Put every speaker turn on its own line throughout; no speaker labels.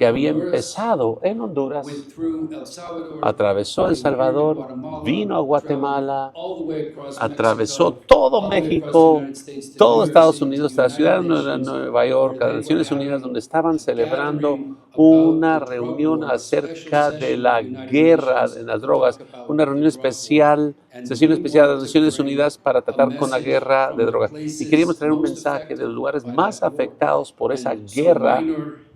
que había empezado en Honduras, atravesó El Salvador, vino a Guatemala, atravesó todo México, todo Estados Unidos, hasta la ciudad de Nueva York, a las Naciones Unidas, donde estaban celebrando una reunión acerca de la guerra en las drogas, una reunión especial, sesión especial de las Naciones Unidas para tratar con la guerra de drogas. Y queríamos traer un mensaje de los lugares más afectados por esa guerra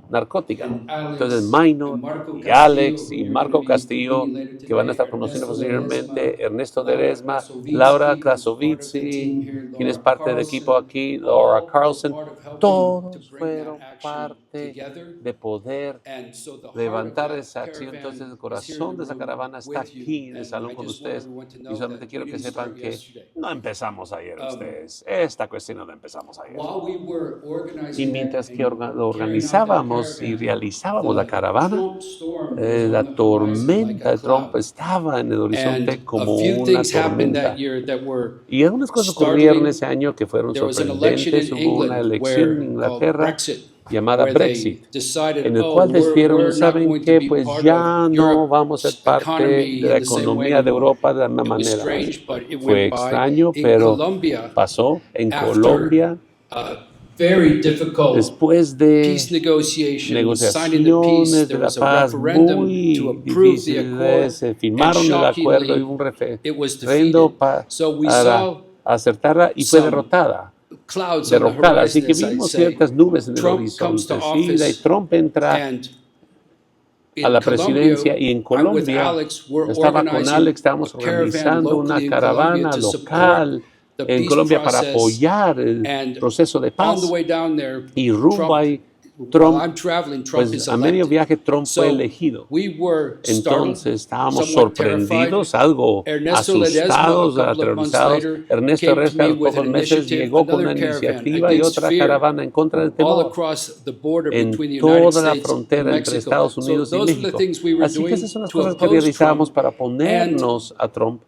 narcótica. Entonces, Minor y Alex y Marco Castillo, que van a estar conociendo posteriormente, Ernesto Ledesma, Laura Krasovitzi, quien es parte del equipo aquí, Laura Carlson, todos fueron parte de poder levantar esa acción. Entonces, el corazón de esa caravana está aquí en el salón con ustedes. Y solamente quiero que sepan que no empezamos ayer ustedes. Esta cuestión no la empezamos ayer. Y mientras que lo organizábamos y realizábamos la caravana, la tormenta de Trump estaba en el horizonte como una tormenta. Y algunas cosas ocurrieron ese año que fueron sorprendentes. Hubo una elección en Inglaterra llamada Brexit, en el cual decidieron, ¿saben qué? Pues ya no vamos a ser parte de la economía de Europa de la misma manera. Fue extraño, pero pasó en Colombia. Después de negociaciones de la paz muy difíciles, se firmaron el acuerdo y hubo un referendo para acertarla y fue derrotada. Así que vimos ciertas nubes en el horizonte. Sí, y Trump entra a la presidencia y en Colombia estaba con Alex, estábamos organizando una caravana local en Colombia para apoyar el proceso de paz. Y rumbo ahí, Trump, pues a medio viaje Trump fue elegido. Entonces estábamos sorprendidos, algo asustados, aterrorizados. Ernesto Herrera, a los pocos meses, llegó con una iniciativa y otra caravana en contra del temor en toda la frontera entre Estados Unidos y México. Así que esas son las cosas que realizábamos para oponernos a Trump.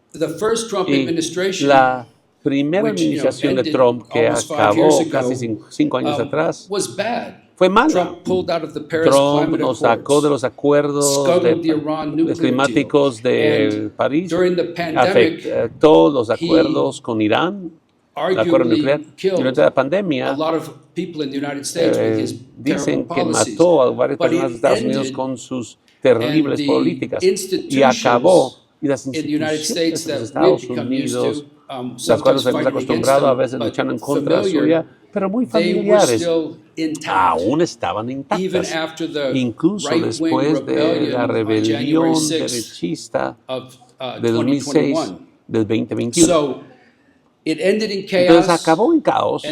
Y la primera administración de Trump, que acabó casi 5 años atrás, fue mala. Trump nos sacó de los acuerdos climáticos de París, afectó los acuerdos con Irán, el acuerdo nuclear. Durante la pandemia, dicen que mató a varias personas de Estados Unidos con sus terribles políticas y acabó. Y las instituciones de los Estados Unidos, las cuales hemos acostumbrado a veces luchando en contra suya, pero muy familiares, aún estaban intactas, incluso después de la rebelión derechista de 2006, del 2021. Entonces acabó en caos. Y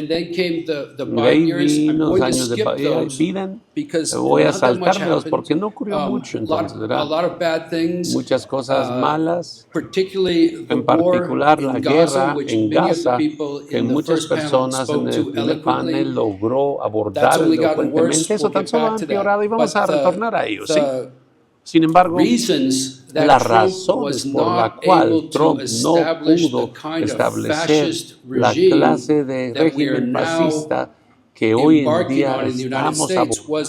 ahí vino los años de Biden. Voy a saltármelos porque no ocurrió mucho entonces, ¿verdad? Muchas cosas malas, en particular la guerra en Gaza, que muchas personas en el primer panel logró abordar elocuentemente. Eso tan solo ha empeorado y vamos a retornar a ello, ¿sí? Sin embargo, las razones por las cuales Trump no pudo establecer la clase de régimen fascista que hoy en día estamos abordando,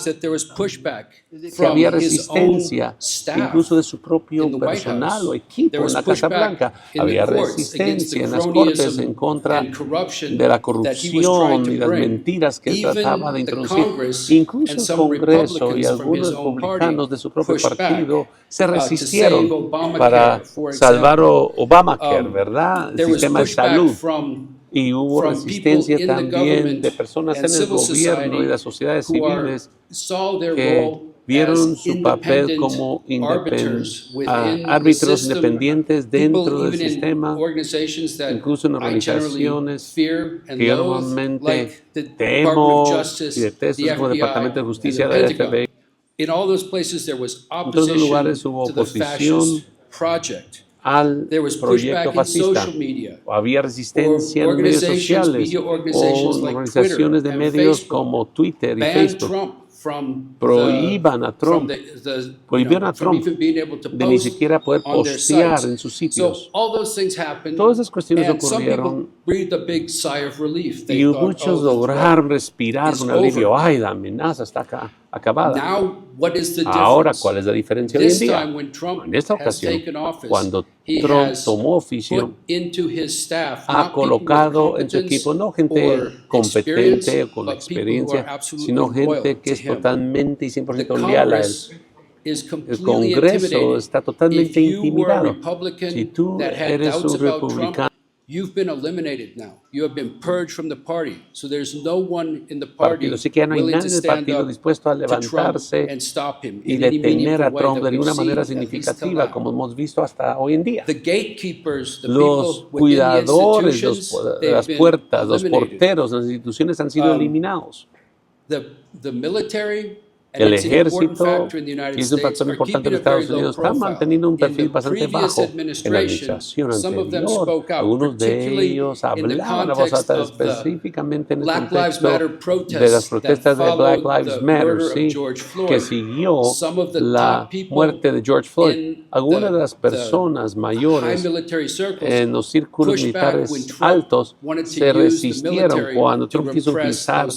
que había resistencia incluso de su propio personal o equipo en la Casa Blanca. Había resistencia en las cortes en contra de la corrupción y las mentiras que él trataba de introducir. Incluso el Congreso y algunos republicanos de su propio partido se resistieron para salvar Obamacare, ¿verdad? El sistema de salud. Y hubo resistencia también de personas en el gobierno y de las sociedades civiles que vieron su papel como árbitros independientes dentro del sistema, incluso en organizaciones que yo normalmente temo y detesto, como el Departamento de Justicia del FBI. En todos los lugares hubo oposición al proyecto fascista. Había resistencia en medios sociales o organizaciones de medios como Twitter y Facebook. Prohibieron a Trump de ni siquiera poder postear en sus sitios. Todas esas cuestiones ocurrieron Y muchos lograron respirar un alivio. ¡Ay, la amenaza está acabada! Ahora, ¿cuál es la diferencia hoy en día? En esta ocasión, cuando Trump tomó oficio, ha colocado en su equipo no gente competente o con experiencia, sino gente que es totalmente y 100% leal a él. El Congreso está totalmente intimidado. Si tú eres un republicano,
you've been eliminated now. You have been purged from the party. So there's no one in the party
así que ya no hay
willing
nadie
to
en el
stand
partido
up
dispuesto a
to Trump
levantarse
and stop him
y
in any
detener a
meaningful way
Trump
that
de
we've
ninguna manera
seen, at least till
significativa,
now.
como hemos visto hasta hoy en día.
The gatekeepers, the
Los
people within the
cuidadores,
institutions,
las
they've
puertas,
been
los
eliminated.
porteros, las instituciones han sido eliminados.
The military
El ejército, y es un factor importante en Estados Unidos, está manteniendo un perfil bastante bajo en la administración anterior. Algunos de ellos hablaban a voz alta específicamente en el contexto de las protestas de Black Lives Matter, ¿sí? Que siguió la muerte de George Floyd. Algunas de las personas mayores en los círculos militares altos se resistieron cuando Trump quiso utilizar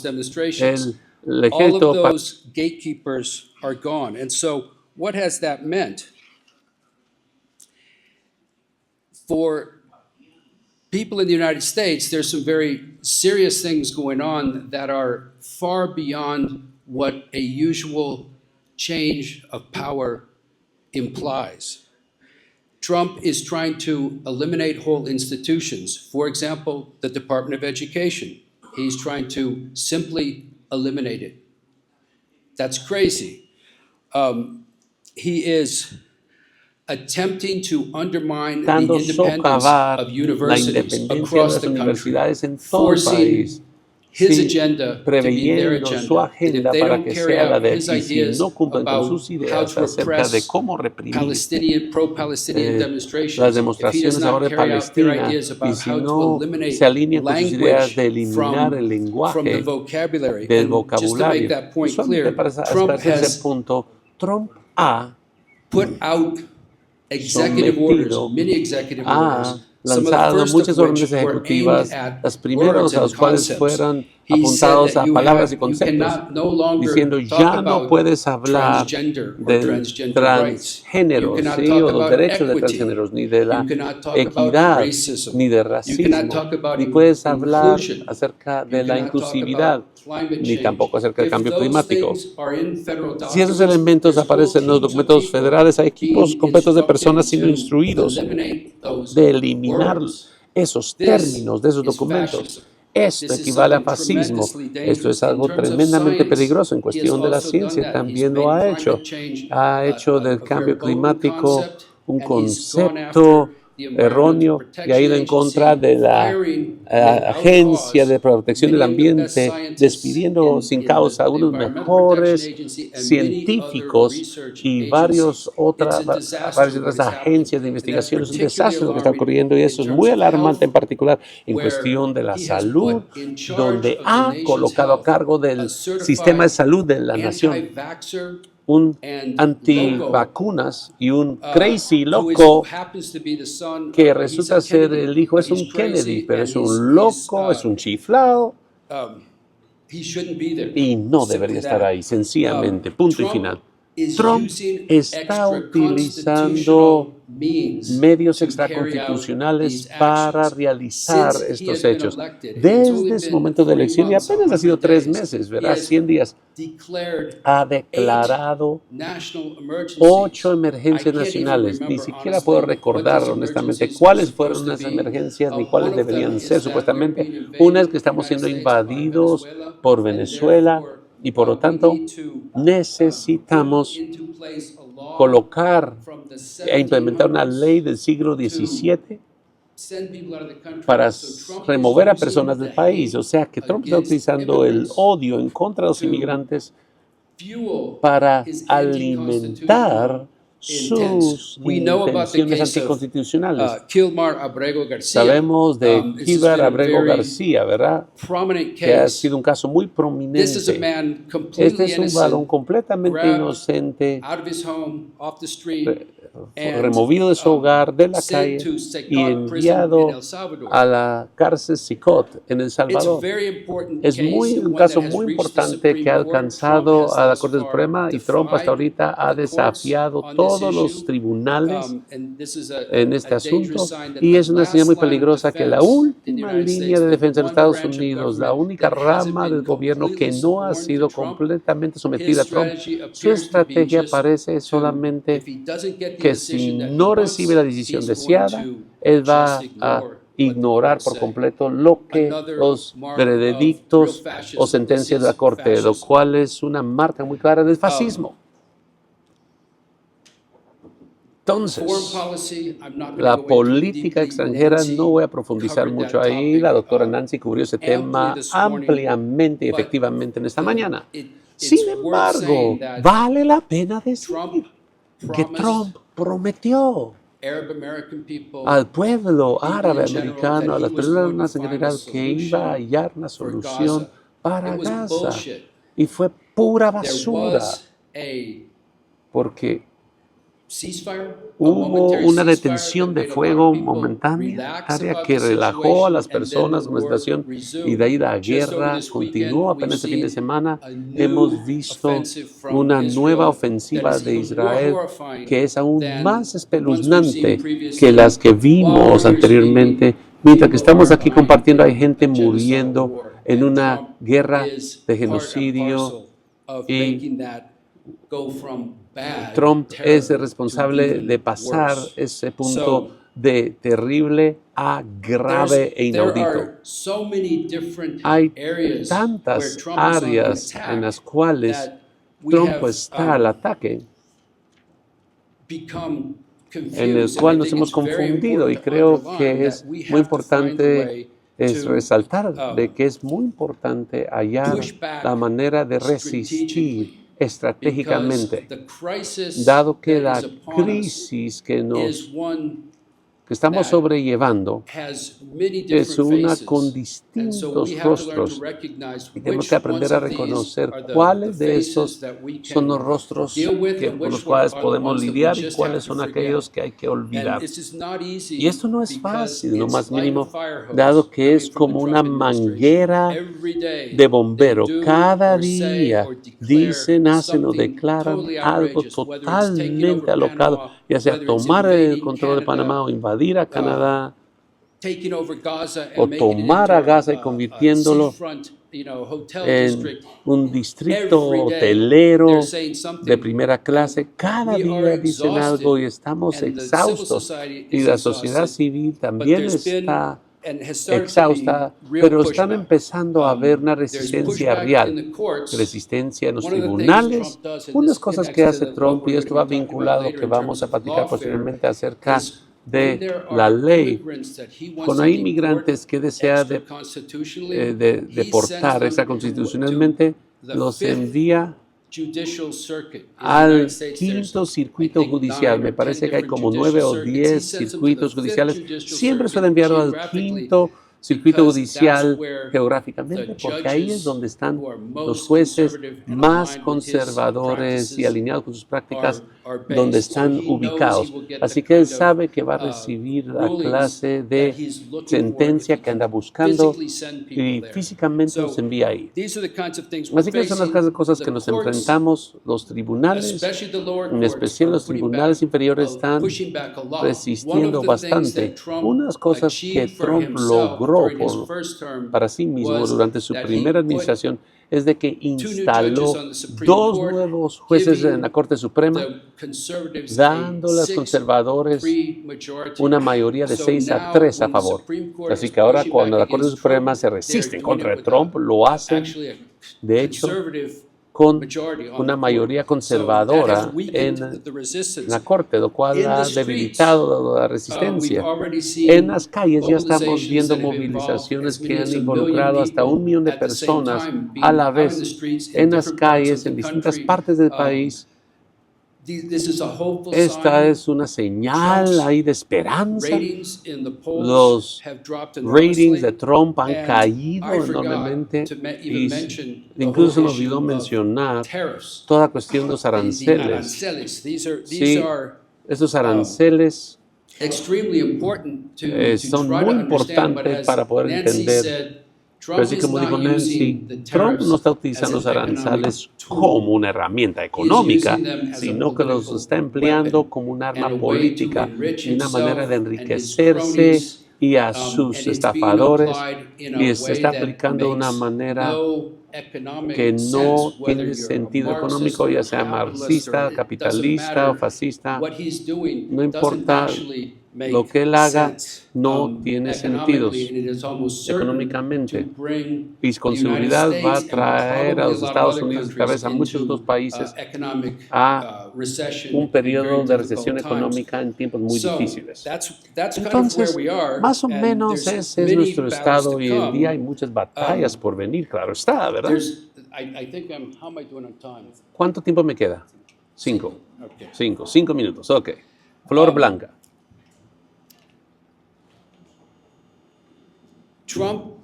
el ejército
all of those gatekeepers are gone. And so what has that meant? For people in the United States, there's some very serious things going on that are far beyond what a usual change of power implies. Trump is trying to eliminate whole institutions. For example, the Department of Education. He's trying to simply eliminate it. That's crazy. He is attempting to undermine the independence of universities across the country, forcing his agenda to be their agenda.
Su agenda
If they
para
don't
que
carry
sea la
out
de
his
y si
ideas
no cumplen con
about
sus
how
ideas
to
acerca de
repress
cómo reprimir
Palestinian demonstrations,
las
if he does
demostraciones
not
ahora de
carry out their
Palestina
ideas
y
about
si
how to
no
eliminate
se alinea con sus ideas de eliminar el
language from the
lenguaje
vocabulary.
del
And just to make
vocabulario.
that point
Solamente
clear,
para
Trump
esclarecer ese
has
punto, Trump ha
put out executive orders,
sometido
many executive
ha
orders, some of the
lanzado
first
muchas
of which
órdenes
were aimed
ejecutivas,
at
las primeros
words
a los
and
cuales
concepts.
fueron
He said
apuntados
that
a
you
palabras y conceptos,
cannot no longer
diciendo
talk
ya no
about
puedes hablar
transgender or
del
transgender rights. You
transgénero,
cannot
¿sí?
talk
o los
about
derechos de
equity.
transgéneros, ni de la
You cannot talk
equidad,
about racism.
ni de
You
racismo,
cannot talk about
ni puedes hablar
inclusion.
acerca de
You
la
cannot talk
inclusividad,
about climate
ni
change.
tampoco acerca del
If
cambio
those
climático.
things are in federal
Si esos
documents,
elementos
there's
aparecen en los
full teams of
documentos
people
federales, hay equipos
being
completos de personas siendo
instructed to
instruidos
eliminate those
de eliminar
words.
esos
This
términos de esos
is
documentos.
fascism.
Esto
This is
equivale a
something
fascismo.
tremendously
Esto es
dangerous.
algo
In terms of
tremendamente
science,
peligroso. En
he has
cuestión de la
also done
ciencia
that.
también
He's
lo ha
made
hecho.
climate change
Ha hecho
a
del
very
cambio
bold
climático
concept,
un
and he's gone
concepto
after the Environmental
erróneo y ha ido en contra de la Agencia de Protección del Ambiente, despidiendo sin causa a unos mejores científicos y varias otras agencias de investigación. Es un desastre lo que está ocurriendo y eso es muy alarmante, en particular en cuestión de la salud, donde ha colocado a cargo del sistema de salud de la nación un antivacunas y un crazy loco que resulta ser el hijo, es un Kennedy, pero es un loco, es un chiflado y no debería estar ahí, sencillamente, punto y final. Trump está utilizando medios extraconstitucionales para realizar estos hechos. Desde ese momento de elección, y apenas ha sido 3 meses, ¿verdad? 100 días, ha declarado 8 emergencias nacionales. Ni siquiera puedo recordar honestamente cuáles fueron las emergencias ni cuáles deberían ser supuestamente. Una es que estamos siendo invadidos por Venezuela y por lo tanto necesitamos colocar e implementar una ley del siglo XVII para remover a personas del país. O sea que Trump está utilizando el odio en contra de los inmigrantes para alimentar sus
We know about the
intenciones
case of
anticonstitucionales.
Kilmar Abrego Garcia.
Sabemos de
This has
Kilmar
been a
Abrego
very
García, ¿verdad?
prominent
Que ha
case.
sido un caso muy
This is a
prominente.
man
Este
completely
es un varón
innocent,
completamente
grabbed
inocente,
out of his home, off the street, and
removido de su hogar, de la
sent
calle
to
y
Secot Prison in
enviado
El Salvador.
a la cárcel Sicot en El
It's a
Salvador.
very important
Es
case,
un
one
caso
that has
muy
reached the
importante
Supreme
que ha
Court. Trump
alcanzado
has
a la
thus
Corte
far
Suprema y Trump hasta
defied
ahorita ha
the courts
desafiado
on this
todos los
issue.
tribunales
And this is
en este
a dangerous
asunto
sign that
y
the
es una señal muy
last line of
peligrosa que la
defense in the
última
United
línea
States,
de
the
defensa de
one
Estados
branch of
Unidos, la
government
única
that hasn't
rama
been
del gobierno que
completely
no ha
sworn
sido
to Trump,
completamente
his
sometida a Trump,
strategy
su
appears to be
estrategia
just
parece
if
solamente
he doesn't get the
que si
decision that he
no
wants,
recibe la decisión
he's
deseada,
going to
él va
just
a
ignore what the
ignorar
courts
por
say.
completo lo que
Another
los
mark of
veredictos
real fascism.
o sentencias de la
This is
Corte, lo
fascism.
cual es una marca muy clara del fascismo.
Foreign
Entonces,
policy, I'm not going
la
to go into
política
deeply.
extranjera
Nancy
no voy a profundizar
covered
mucho
that
ahí.
topic,
La doctora Nancy cubrió ese
amply
tema
this morning,
ampliamente y
but
efectivamente en esta
the-
mañana.
it's
Sin
worth
embargo,
saying that
vale la pena decir
Trump
que
promised
Trump prometió
Arab American people
al pueblo
people
árabe
in general,
americano,
that
a
he
las
was going
personas
to
en
find
general,
a
que iba a
solution
hallar una
for
solución
Gaza.
para
It was
Gaza.
bullshit.
Y fue pura
There
basura,
was a
porque
ceasefire, a
hubo
momentary
una
ceasefire
detención
that
de
made a lot
fuego
of people
momentánea
relax about
que
the
relajó a las
situation, and then
personas
the
con la
war
situación y
resumed.
de ahí la
Just over
guerra
this
continuó.
weekend,
Apenas este fin de
we've seen
semana
a new
hemos visto
offensive from
una nueva
Israel
ofensiva
that is
de
even more
Israel
horrifying
que es aún
than
más
the ones we've
espeluznante
seen
que
previously.
las que
While
vimos
we're
anteriormente.
speaking,
Mientras que
people
estamos
are
aquí
dying
compartiendo, hay
in
gente
a genocide
muriendo
war,
en
and
una
Trump
guerra
is
de
part and
genocidio
parcel of
y
making that go from bad,
Trump es
terrible,
el responsable
to even
de pasar
worse.
ese punto
So,
de terrible a grave e
there
inaudito.
are so many different
Hay
areas where
tantas
Trump is on the
áreas en
attack
las cuales
that we
Trump
have
está al ataque,
become
en el
confused.
cual
And I
nos
think
hemos
it's very
confundido y
important to
creo
underline
que es
that we
muy
have to find a
importante
way
es
to
resaltar de que es muy importante hallar
push back
la manera de resistir
strategically, because
estratégicamente,
the crisis
dado que
that
la
is upon us
crisis que
is one
que estamos
that
sobrellevando
has many
es
different
una
faces.
con
And so
distintos
we have to learn to
rostros
recognize
y tenemos
which
que aprender
ones
a
of these
reconocer
are the
cuáles de
faces
estos
that we
son los
can
rostros
deal with
que,
and
con los
which
cuales
are the
podemos
ones that we
lidiar y
just
cuáles
have to
son
forget.
aquellos que hay que olvidar.
And this is not easy
Y esto no es
because
fácil, no
it's
más
like
mínimo,
a fire hose
dado que es
coming from the
como una
Trump administration.
manguera
Every day
de bombero.
they do
Cada
or say
día
or declare
dicen, hacen o
something
declaran
totally
algo
outrageous, whether it's taking
totalmente
over
alocado,
Panama,
ya sea
whether it's
tomar el
invading
control de Panamá
Canada,
o invadir a Canadá,
taking over Gaza
o
and making it
tomar a
into
Gaza y
a
convirtiéndolo
seafront, hotel
en
district.
un distrito
Every day
hotelero
they're saying something.
de primera clase. Cada
We
día
are
dicen algo y
exhausted,
estamos
and the civil
exhaustos.
society
Y
is
la sociedad
exhausted.
civil
But
también
there's been
está
and has started to
exhausta,
be real
pero están
pushback.
empezando a haber una
There's
resistencia
pushback in
real,
the courts.
resistencia en los
One of the things
tribunales.
Trump does, and
Unas
this
cosas que
connects
hace
to what
Trump, y
we're
esto
going
va
to be talking about
vinculado
later
que
in
vamos
terms
a
of
platicar
lawfare,
posteriormente acerca
is when
de
there
la
are
ley.
immigrants that he wants
Cuando
to
hay
deport
inmigrantes que desea
extra-constitutionally,
deportar
he
extraconstitucionalmente,
sends them to
los
the
envía
Judicial Circuit. In the
al
United States, there's,
quinto
I
circuito
think,
judicial.
9
Me
or 10
parece que hay
different
como 9 o
judicial circuits. He
10
sends them to
circuitos
the
judiciales.
fifth judicial
Siempre
circuit
suele enviarlo al
geographically,
quinto circuito
because
judicial
that's where
geográficamente,
the
porque ahí es
judges
donde están
who are
los
most
jueces
conservative and
más
aligned with his
conservadores y
practices
alineados con sus prácticas,
are based.
donde
So
están
he knows
ubicados.
he will get
Así
the
que él
kind of,
sabe que va a recibir la
rulings
clase
that
de
he's looking for
sentencia
if he
que anda
can
buscando
physically send people
y
there.
físicamente
So
los envía ahí.
these are the kinds of things we're
Así que son las
facing.
cosas que
The
nos
courts,
enfrentamos, los tribunales,
especially the lower
en
courts,
especial
are
los
putting
tribunales
back,
inferiores están
pushing back a lot.
resistiendo
One of the things
bastante.
that Trump
Unas cosas que
achieved for
Trump
himself
logró
during his
por,
first term
para sí mismo
was
durante su
that he
primera
put
administración es de que
two new judges
instaló
on the Supreme
dos
Court,
nuevos jueces en la
giving
Corte Suprema,
the conservatives
dando a
a
los conservadores
6-3 majority.
una mayoría de
So
6 a
now,
3 a
when the
favor.
Supreme Court
Así
is
que ahora
pushing
cuando
back
la Corte
against
Suprema
Trump,
se
they're
resiste en
doing
contra
it
de
with
Trump, lo hacen
actually a
de hecho
conservative
con
majority on
una
the
mayoría
court.
conservadora
So that has weakened
en
the resistance.
la Corte, lo cual
In
ha
the streets,
debilitado la
we've
resistencia.
already seen
En las calles ya estamos
mobilizations
viendo
that have involved
movilizaciones
as many
que
as
han
1 million
involucrado hasta 1 millón de
people at the same
personas
time being
a la
out in the
vez
streets in
en las
different parts of
calles
the
en distintas
country,
partes del país,
this is a hopeful
Esta
sign.
es una señal ahí de esperanza.
Ratings in the polls
Los
have dropped
ratings de
enormously.
Trump han
And
caído
I forgot
enormemente
to
y
even mention the
incluso se
whole
me olvidó
issue of
mencionar
tariffs.
toda cuestión de los
The
aranceles.
aranceles. These
Sí,
are
estos aranceles
extremely important to
son
try
muy
to understand, but
importantes
as
para poder
Nancy
entender.
said,
Pero
Trump
así
is
como dijo
not using
Nancy,
the
Trump no
tariffs
está
as
utilizando
an
los
economic
aranceles
tool.
como una herramienta
He is
económica,
using them as a
sino que los
political
está empleando
weapon
como un
and
arma
a way to
política
enrich
y una manera de
himself and his
enriquecerse
cronies,
y a
and
sus
it's being
estafadores,
applied in
y
a
se
way
está
that
aplicando de una
makes
manera
no
que
economic
no
sense, whether
tiene
you're a
sentido
Marxist
económico,
or
ya
a
sea
capitalist, or
marxista,
it doesn't
capitalista o
matter.
fascista.
What he's doing
No
doesn't
importa
actually
lo
make
que él haga,
sense
no tiene sentidos
economically, and it is almost certain to
económicamente.
bring
Y
the
con
United
seguridad va a
States and
traer a
probably a
los
lot of
Estados
other
Unidos y tal
countries
vez a muchos otros
into
países
economic
a
recession
un
and very
periodo de
difficult
recesión
times.
económica en tiempos muy
So
difíciles.
that's kind of where
Entonces,
we are,
más o
and
menos
there's
ese es
many
nuestro
battles
estado
to
hoy en día. Hay
come.
muchas batallas por venir, claro está, ¿verdad?
I think how am I doing on time?
¿Cuánto tiempo me queda? 5.
Okay.
5 minutos, ok. Flor blanca.
Trump,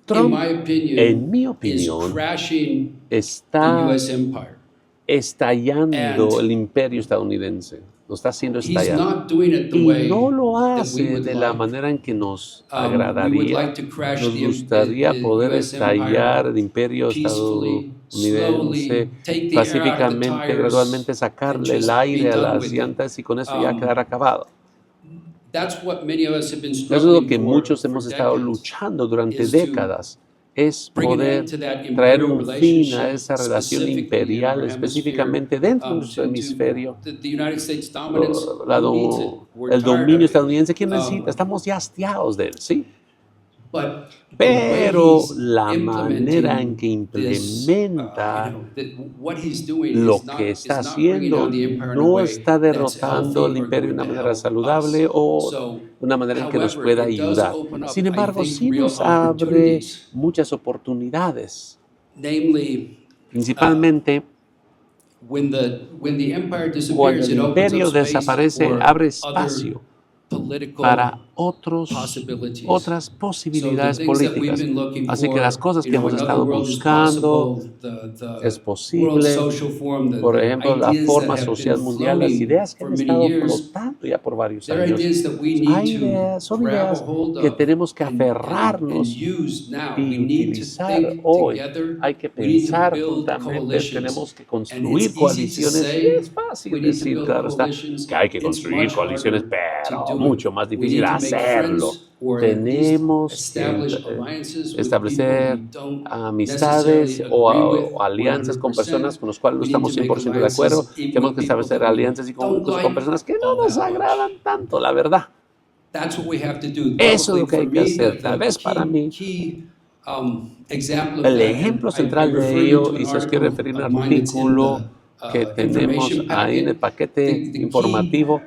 Trump,
in my opinion,
en mi
is
opinión,
crashing the
está
U.S. empire.
estallando
And
el imperio estadounidense. Lo está haciendo
He's
estallar.
not doing it the
Y
way
no lo
that we
hace
would
de la
like.
manera en que nos
We would
agradaría.
like to crash
Nos
the
gustaría poder
U.S.
estallar
empire
el imperio
peacefully,
estadounidense
slowly, take the air out of the
pacíficamente,
tires,
gradualmente
and
sacarle el
just be
aire a
done
las
with it.
llantas y con eso ya quedar acabado.
That's what many of us have been
Eso es lo
struggling
que muchos
for
hemos estado
decades.
luchando durante
is to
décadas, es
bring an
poder
end to that
traer
imperial
un fin a
relationship,
esa relación
specifically in
imperial,
our
específicamente
hemisphere,
dentro de nuestro hemisferio.
the United States dominance.
La
Who needs it?
do-
We're
el
tired
dominio
of it.
estadounidense, ¿quién necesita? Estamos ya hastiados de él, ¿sí?
But
Pero
the way he's
la manera en que
implementing
implementa
what he's doing
lo
is not,
que
is
está
not bringing
haciendo
down the empire in a
no
way
está
that's
derrotando
healthy
el
or
imperio de
going
una
to
manera
help
saludable
us.
o
So,
de una manera en que nos
however,
pueda
it does
ayudar.
open up,
Sin
I
embargo,
think,
sí
real
nos abre
opportunities,
muchas oportunidades,
namely,
principalmente
when the empire
cuando
disappears,
el
it opens
imperio
up space
desaparece,
for
abre
other
espacio
political
para
possibilities.
otras posibilidades
So the things that we've
políticas.
been looking
Así que
for,
las cosas que hemos
another
estado
world is
buscando,
possible, the
es
World
posible.
Social Forum,
Por
the
ejemplo, la
ideas
forma
that have
social
been
mundial, las
floating
ideas que
for
han
many
estado
years,
flotando ya por varios
there are
años.
ideas that we need
Hay
to
ideas, son
grab a
ideas
hold
que
of
tenemos que
and
aferrarnos
use now.
y
We need to
utilizar
think
hoy.
together.
Hay que
We need to
pensar
build
juntamente,
coalitions.
tenemos que
And
construir
it's easy to
coaliciones. Y
say
es fácil
we need to
decir,
build
claro está,
coalitions.
que hay que
It's
construir
much
coaliciones,
harder to
pero
do
mucho
it.
más
We
difícil
need to make
hacerlo.
friends or at least
Tenemos que
establish alliances with
establecer
people we don't
amistades
necessarily agree with
o alianzas con
100%.
personas con las cuales no
We need
estamos
to make
100% de acuerdo.
alliances even
Tenemos
with
que
people
establecer
that we
alianzas y
don't
con
like
personas que no
all
nos
that much.
agradan tanto, la verdad.
That's what we have to do.
Eso es lo
Probably
que hay
for
que
me,
hacer. Tal vez para mí,
key example of
el
that,
ejemplo
and
central
I
de
refer you
ello,
to an
y si os quiero
article
referir a
of
un
mine that's in
artículo
the
que tenemos
information
ahí en el
packet.
paquete
The
informativo,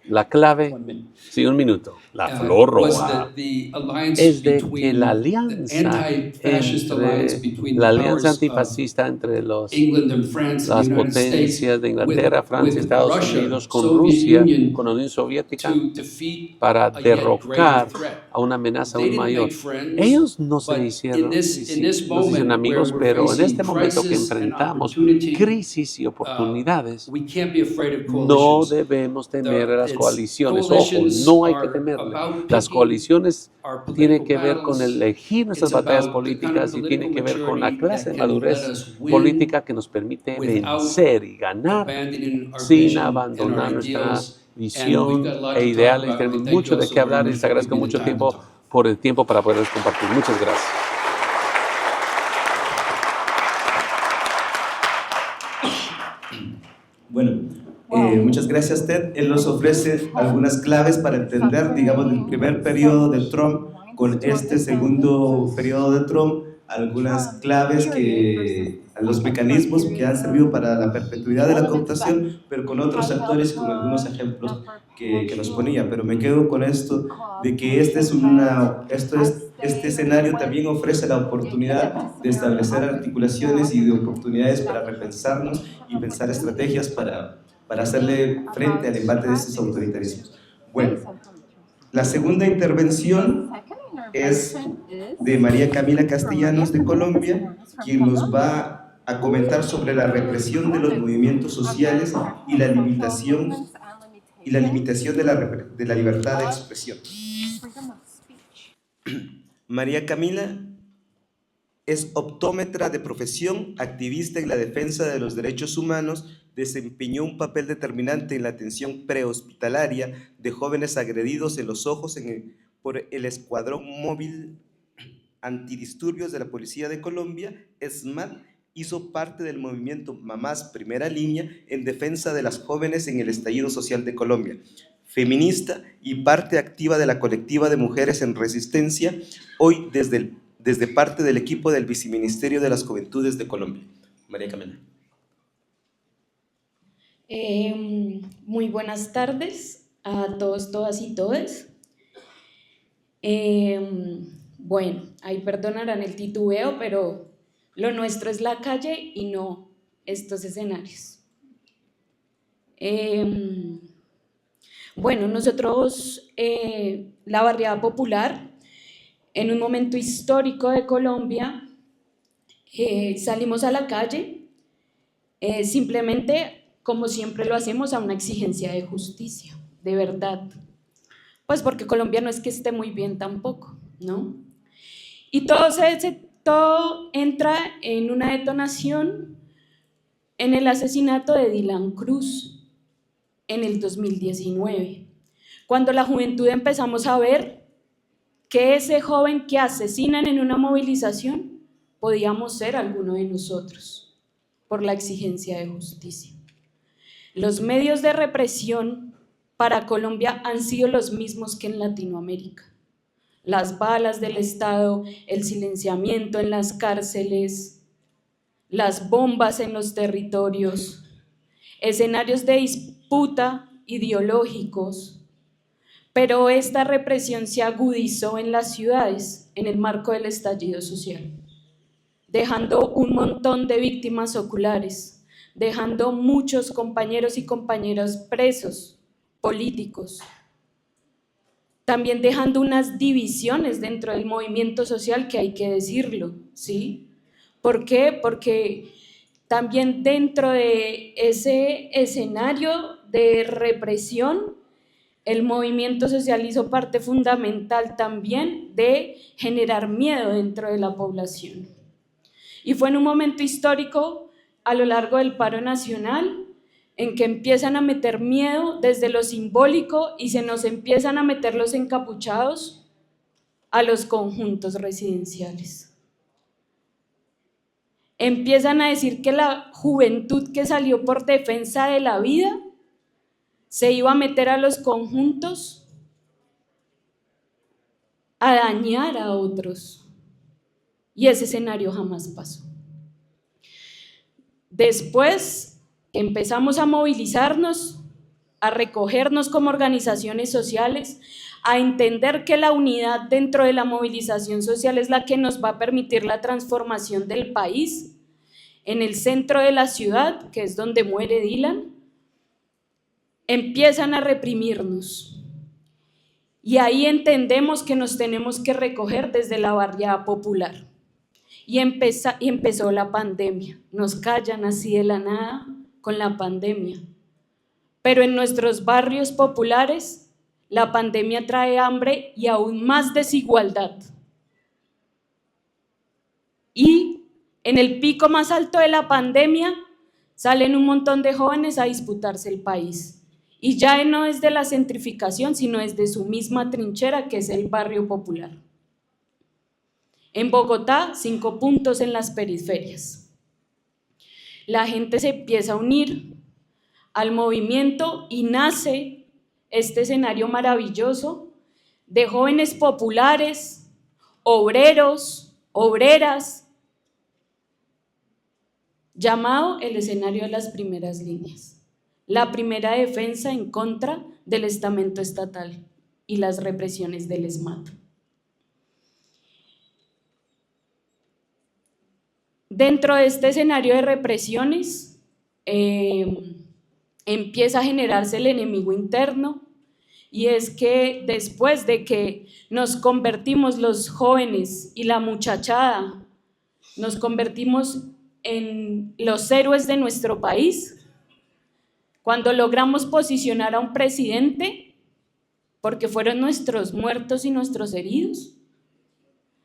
la clave,
1 minute.
sí, un minuto, la flor
Was
roja,
the alliance
es de que
between
la
the
alianza
anti-fascist alliance
entre
between
la
the
alianza
powers of
antifascista entre
England and France and the
las
United States
potencias de Inglaterra, Francia,
with
Estados
Russia,
Unidos, con
Soviet
Rusia,
Union,
con la Unión Soviética,
to defeat
para
a yet greater
derrocar
threat.
a una amenaza
They
aún
didn't
mayor.
make friends,
Ellos no se
but
hicieron,
in this
no se hicieron
moment
amigos,
where we're
pero en
facing
este momento que
crisis and
enfrentamos
opportunity,
crisis y oportunidades,
we can't be afraid of
no
coalitions.
debemos temer a las
It's-
coaliciones. Ojo,
coalitions
no hay que
are
temerle.
about
Las
picking
coaliciones
our
tienen
political
que ver con
battles.
elegir nuestras
It's
batallas
about the kind of
políticas y tienen que ver con la
political
clase de
maturity that can
madurez
let us win
política que nos permite
without
vencer y ganar
abandoning our
sin
vision and
abandonar
our
nuestra
ideals.
visión
And we've got a lot
e
to
ideales.
talk about.
Tenemos
We thank
mucho
you
de
also
qué
very
hablar y
much
les
for
agradezco
giving me
mucho
the time to
tiempo
talk.
por el tiempo para poderles compartir. Muchas gracias.
Bueno, muchas gracias, Ted. Él nos ofrece algunas claves para entender, digamos, el primer periodo de Trump con este segundo periodo de Trump, algunas claves los mecanismos que han servido para la perpetuidad de la cooptación, pero con otros actores y con algunos ejemplos que nos ponía. Pero me quedo con esto de que este escenario también ofrece la oportunidad de establecer articulaciones y de oportunidades para repensarnos y pensar estrategias para para hacerle frente al embate de estos autoritarismos. Bueno, la segunda intervención es de María Camila Castellanos de Colombia, quien nos va a comentar sobre la represión de los movimientos sociales y la limitación de la libertad de expresión. María Camila es optómetra de profesión, activista en la defensa de los derechos humanos, desempeñó un papel determinante en la atención prehospitalaria de jóvenes agredidos en los ojos por el Escuadrón Móvil Antidisturbios de la Policía de Colombia, ESMAD. Hizo parte del movimiento Mamás Primera Línea en defensa de las jóvenes en el estallido social de Colombia. Feminista y parte activa de la colectiva de mujeres en resistencia, hoy desde parte del equipo del Viceministerio de las Juventudes de Colombia. María Camila.
Muy buenas tardes a todos, todas y todes. Bueno, ahí perdonarán el titubeo, pero lo nuestro es la calle y no estos escenarios. Bueno, nosotros, la Barriada Popular, en un momento histórico de Colombia, salimos a la calle simplemente, como siempre lo hacemos, a una exigencia de justicia, de verdad. Pues porque Colombia no es que esté muy bien tampoco, ¿no? Y todo entra en una detonación en el asesinato de Dylan Cruz en el 2019, cuando la juventud empezamos a ver que ese joven que asesinan en una movilización podíamos ser alguno de nosotros, por la exigencia de justicia. Los medios de represión para Colombia han sido los mismos que en Latinoamérica. Las balas del Estado, el silenciamiento en las cárceles, las bombas en los territorios, escenarios de disputa ideológicos, pero esta represión se agudizó en las ciudades en el marco del estallido social, dejando un montón de víctimas oculares, dejando muchos compañeros y compañeras presos políticos, también dejando unas divisiones dentro del movimiento social que hay que decirlo, ¿sí? ¿Por qué? Porque también dentro de ese escenario de represión, el movimiento social hizo parte fundamental también de generar miedo dentro de la población. Y fue en un momento histórico a lo largo del paro nacional en que empiezan a meter miedo desde lo simbólico y se nos empiezan a meter los encapuchados a los conjuntos residenciales. Empiezan a decir que la juventud que salió por defensa de la vida se iba a meter a los conjuntos a dañar a otros. Y ese escenario jamás pasó. Después empezamos a movilizarnos, a recogernos como organizaciones sociales, a entender que la unidad dentro de la movilización social es la que nos va a permitir la transformación del país. En el centro de la ciudad, que es donde muere Dylan, empiezan a reprimirnos. Y ahí entendemos que nos tenemos que recoger desde la Barriada Popular. Y empezó la pandemia. Nos callan así de la nada con la pandemia. Pero en nuestros barrios populares, la pandemia trae hambre y aún más desigualdad. Y en el pico más alto de la pandemia, salen un montón de jóvenes a disputarse el país. Y ya no es de la gentrificación, sino es de su misma trinchera, que es el barrio popular. En Bogotá, 5 puntos en las periferias. La gente se empieza a unir al movimiento y nace este escenario maravilloso de jóvenes populares, obreros, obreras, llamado el escenario de las primeras líneas, la primera defensa en contra del estamento estatal y las represiones del ESMAD. Dentro de este escenario de represiones, empieza a generarse el enemigo interno, y es que después de que nos convertimos los jóvenes y la muchachada, nos convertimos en los héroes de nuestro país, cuando logramos posicionar a un presidente, porque fueron nuestros muertos y nuestros heridos,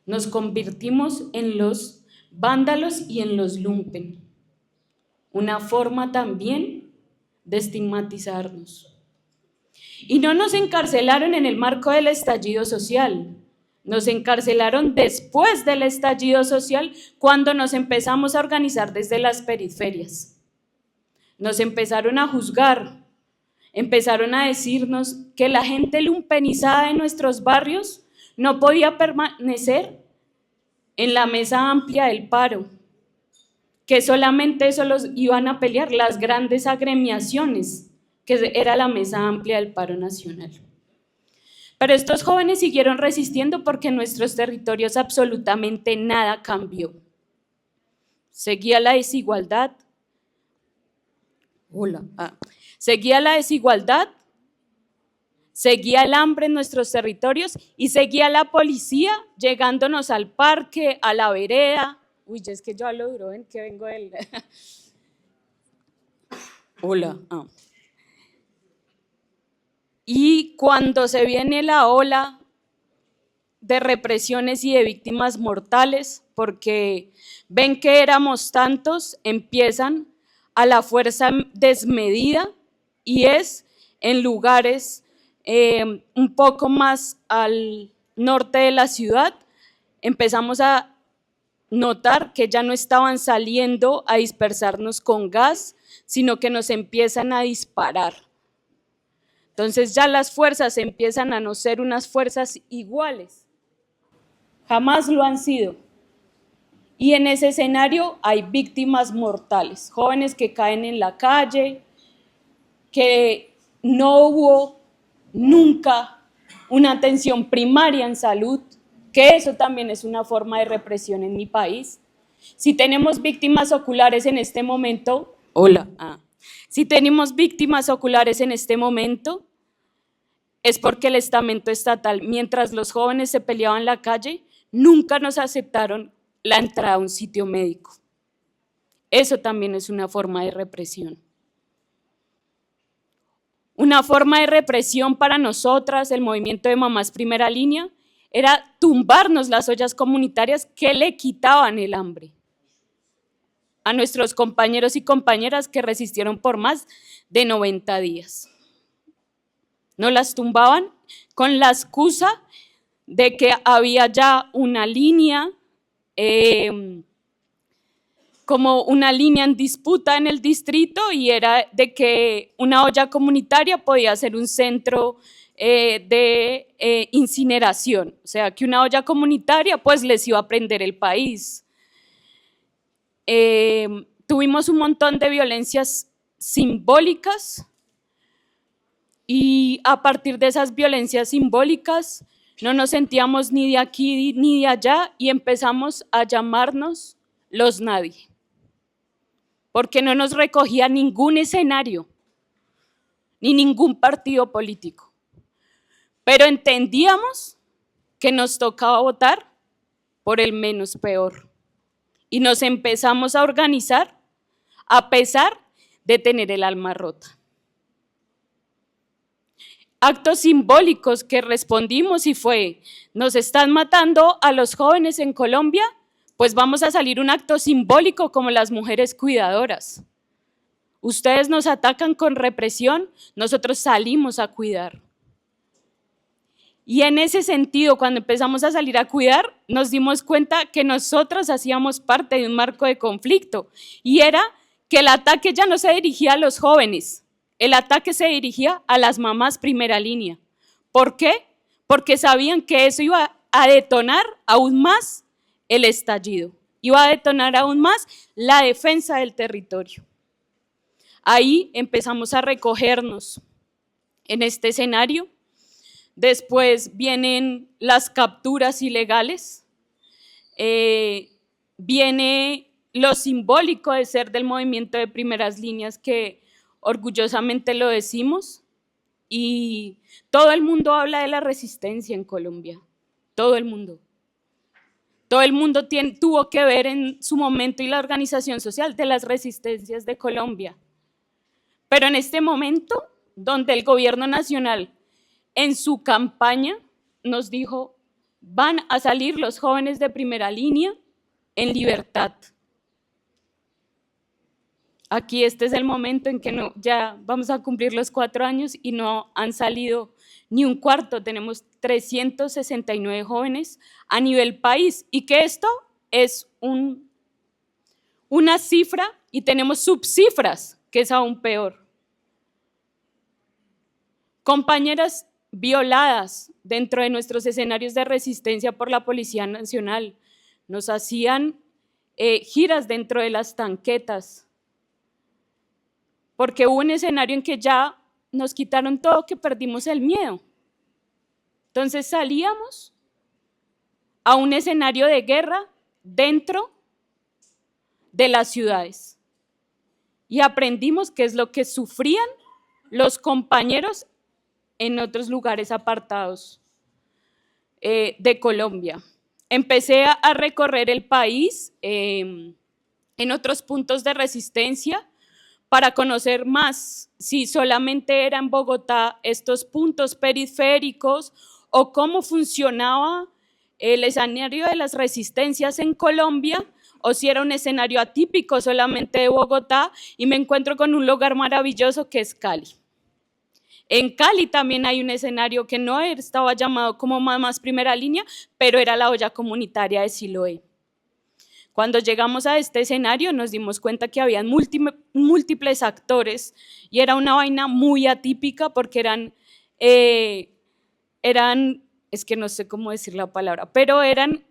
nos convertimos en los vándalos y en los lumpen. Una forma también de estigmatizarnos. Y no nos encarcelaron en el marco del estallido social, nos encarcelaron después del estallido social, cuando nos empezamos a organizar desde las periferias. Nos empezaron a juzgar, empezaron a decirnos que la gente lumpenizada de nuestros barrios no podía permanecer en la mesa amplia del paro, que solamente eso los iban a pelear las grandes agremiaciones, que era la mesa amplia del paro nacional. Pero estos jóvenes siguieron resistiendo porque en nuestros territorios absolutamente nada cambió. Seguía la desigualdad. Seguía la desigualdad, seguía el hambre en nuestros territorios y seguía la policía llegándonos al parque, a la vereda. Uy, es que yo hablo duro, ven que vengo del... Y cuando se viene la ola de represiones y de víctimas mortales, porque ven que éramos tantos, empiezan a la fuerza desmedida, y es en lugares un poco más al norte de la ciudad, empezamos a notar que ya no estaban saliendo a dispersarnos con gas, sino que nos empiezan a disparar. Entonces ya las fuerzas empiezan a no ser unas fuerzas iguales, jamás lo han sido. Y en ese escenario hay víctimas mortales, jóvenes que caen en la calle, que no hubo nunca una atención primaria en salud, que eso también es una forma de represión en mi país. Si tenemos víctimas oculares en este momento, si tenemos víctimas oculares en este momento, es porque el estamento estatal, mientras los jóvenes se peleaban en la calle, nunca nos aceptaron la entrada a un sitio médico. Eso también es una forma de represión. Una forma de represión para nosotras, el movimiento de Mamás Primera Línea, era tumbarnos las ollas comunitarias que le quitaban el hambre a nuestros compañeros y compañeras que resistieron por más de 90 días. Nos las tumbaban con la excusa de que había ya una línea, como una línea en disputa en el distrito, y era de que una olla comunitaria podía ser un centro de incineración, o sea, que una olla comunitaria pues les iba a prender el país. Tuvimos un montón de violencias simbólicas, y a partir de esas violencias simbólicas no nos sentíamos ni de aquí ni de allá, y empezamos a llamarnos los nadie, porque no nos recogía ningún escenario, ni ningún partido político. Pero entendíamos que nos tocaba votar por el menos peor, y nos empezamos a organizar a pesar de tener el alma rota. Actos simbólicos que respondimos y fue: nos están matando a los jóvenes en Colombia, pues vamos a salir un acto simbólico como las mujeres cuidadoras. Ustedes nos atacan con represión, nosotros salimos a cuidar. Y en ese sentido, cuando empezamos a salir a cuidar, nos dimos cuenta que nosotros hacíamos parte de un marco de conflicto, y era que el ataque ya no se dirigía a los jóvenes, el ataque se dirigía a las mamás primera línea. ¿Por qué? Porque sabían que eso iba a detonar aún más el estallido, iba a detonar aún más la defensa del territorio. Ahí empezamos a recogernos en este escenario. Después vienen las capturas ilegales, viene lo simbólico de ser del movimiento de primeras líneas, que orgullosamente lo decimos, y todo el mundo habla de la resistencia en Colombia, todo el mundo. Todo el mundo tuvo que ver en su momento y la organización social de las resistencias de Colombia. Pero en este momento, donde el gobierno nacional en su campaña nos dijo, van a salir los jóvenes de primera línea en libertad. Aquí este es el momento en que ya vamos a cumplir los 4 años y no han salido ni un cuarto. Tenemos 369 jóvenes a nivel país y que esto es una cifra y tenemos subcifras, que es aún peor. Compañeras violadas dentro de nuestros escenarios de resistencia por la Policía Nacional. Nos hacían giras dentro de las tanquetas, porque hubo un escenario en que ya nos quitaron todo, que perdimos el miedo. Entonces salíamos a un escenario de guerra dentro de las ciudades y aprendimos qué es lo que sufrían los compañeros en otros lugares apartados de Colombia. Empecé a recorrer el país en otros puntos de resistencia para conocer más si solamente era en Bogotá estos puntos periféricos o cómo funcionaba el escenario de las resistencias en Colombia, o si era un escenario atípico solamente de Bogotá, y me encuentro con un lugar maravilloso que es Cali. En Cali también hay un escenario que no estaba llamado como Mamás Primera Línea, pero era la olla comunitaria de Siloé. Cuando llegamos a este escenario nos dimos cuenta que habían múltiples actores y era una vaina muy atípica porque es que no sé cómo decir la palabra, pero eran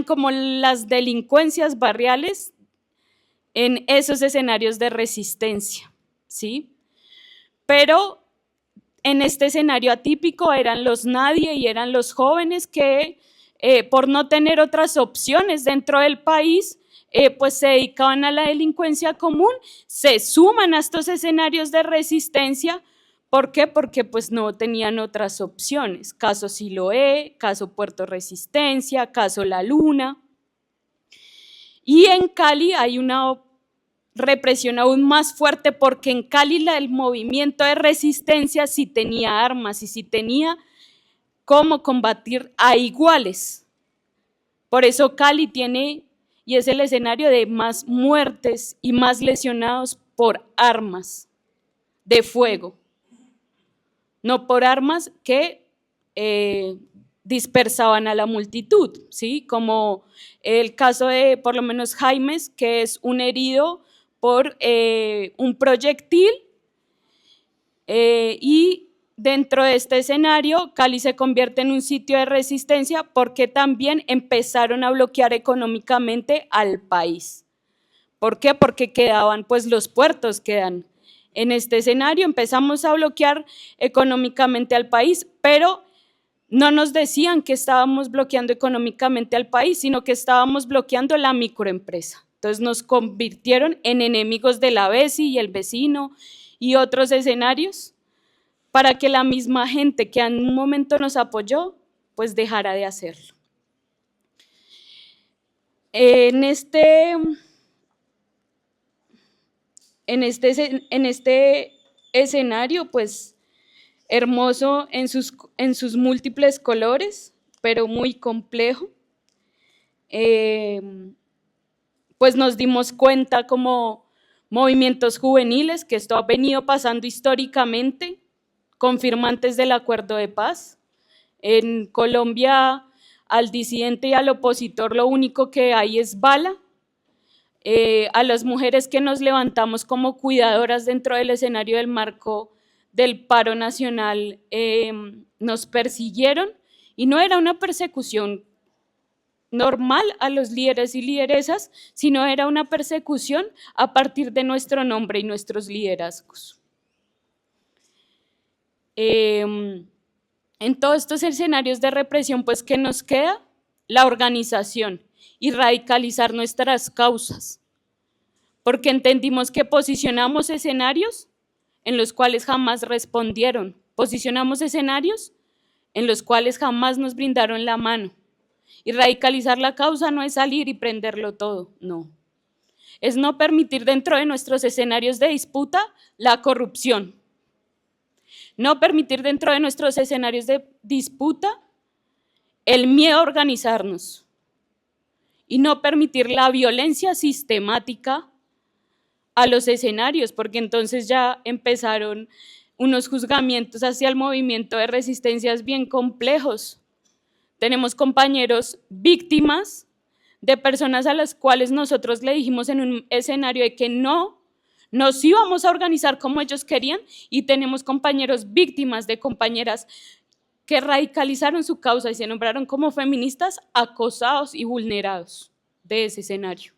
como las delincuencias barriales en esos escenarios de resistencia, ¿sí? Pero en este escenario atípico eran los nadie y eran los jóvenes que por no tener otras opciones dentro del país, pues se dedicaban a la delincuencia común, se suman a estos escenarios de resistencia. ¿Por qué? Porque pues no tenían otras opciones. Caso Siloé, caso Puerto Resistencia, caso La Luna. Y en Cali hay una represión aún más fuerte porque en Cali el movimiento de resistencia sí tenía armas y sí tenía cómo combatir a iguales. Por eso Cali tiene y es el escenario de más muertes y más lesionados por armas de fuego, no por armas que dispersaban a la multitud, ¿sí? Como el caso de por lo menos Jaimes, que es un herido por un proyectil y dentro de este escenario, Cali se convierte en un sitio de resistencia porque también empezaron a bloquear económicamente al país. ¿Por qué? Porque quedaban, pues los puertos quedan en este escenario, empezamos a bloquear económicamente al país, pero no nos decían que estábamos bloqueando económicamente al país, sino que estábamos bloqueando la microempresa. Entonces nos convirtieron en enemigos de la veci y el vecino y otros escenarios, para que la misma gente que en un momento nos apoyó, pues dejara de hacerlo. En este escenario, pues hermoso en sus múltiples colores, pero muy complejo, pues nos dimos cuenta como movimientos juveniles que esto ha venido pasando históricamente, confirmantes del acuerdo de paz. En Colombia, al disidente y al opositor lo único que hay es bala. A las mujeres que nos levantamos como cuidadoras dentro del escenario del marco del paro nacional nos persiguieron, y no era una persecución normal a los líderes y lideresas, sino era una persecución a partir de nuestro nombre y nuestros liderazgos. En todos estos escenarios de represión, pues, ¿qué nos queda? La organización y radicalizar nuestras causas, porque entendimos que posicionamos escenarios en los cuales jamás respondieron, posicionamos escenarios en los cuales jamás nos brindaron la mano. Y radicalizar la causa no es salir y prenderlo todo, no. Es no permitir dentro de nuestros escenarios de disputa la corrupción. No permitir dentro de nuestros escenarios de disputa el miedo a organizarnos. Y no permitir la violencia sistemática a los escenarios, porque entonces ya empezaron unos juzgamientos hacia el movimiento de resistencias bien complejos. Tenemos compañeros víctimas de personas a las cuales nosotros le dijimos en un escenario de que no nos íbamos a organizar como ellos querían, y tenemos compañeros víctimas de compañeras que radicalizaron su causa y se nombraron como feministas, acosados y vulnerados de ese escenario.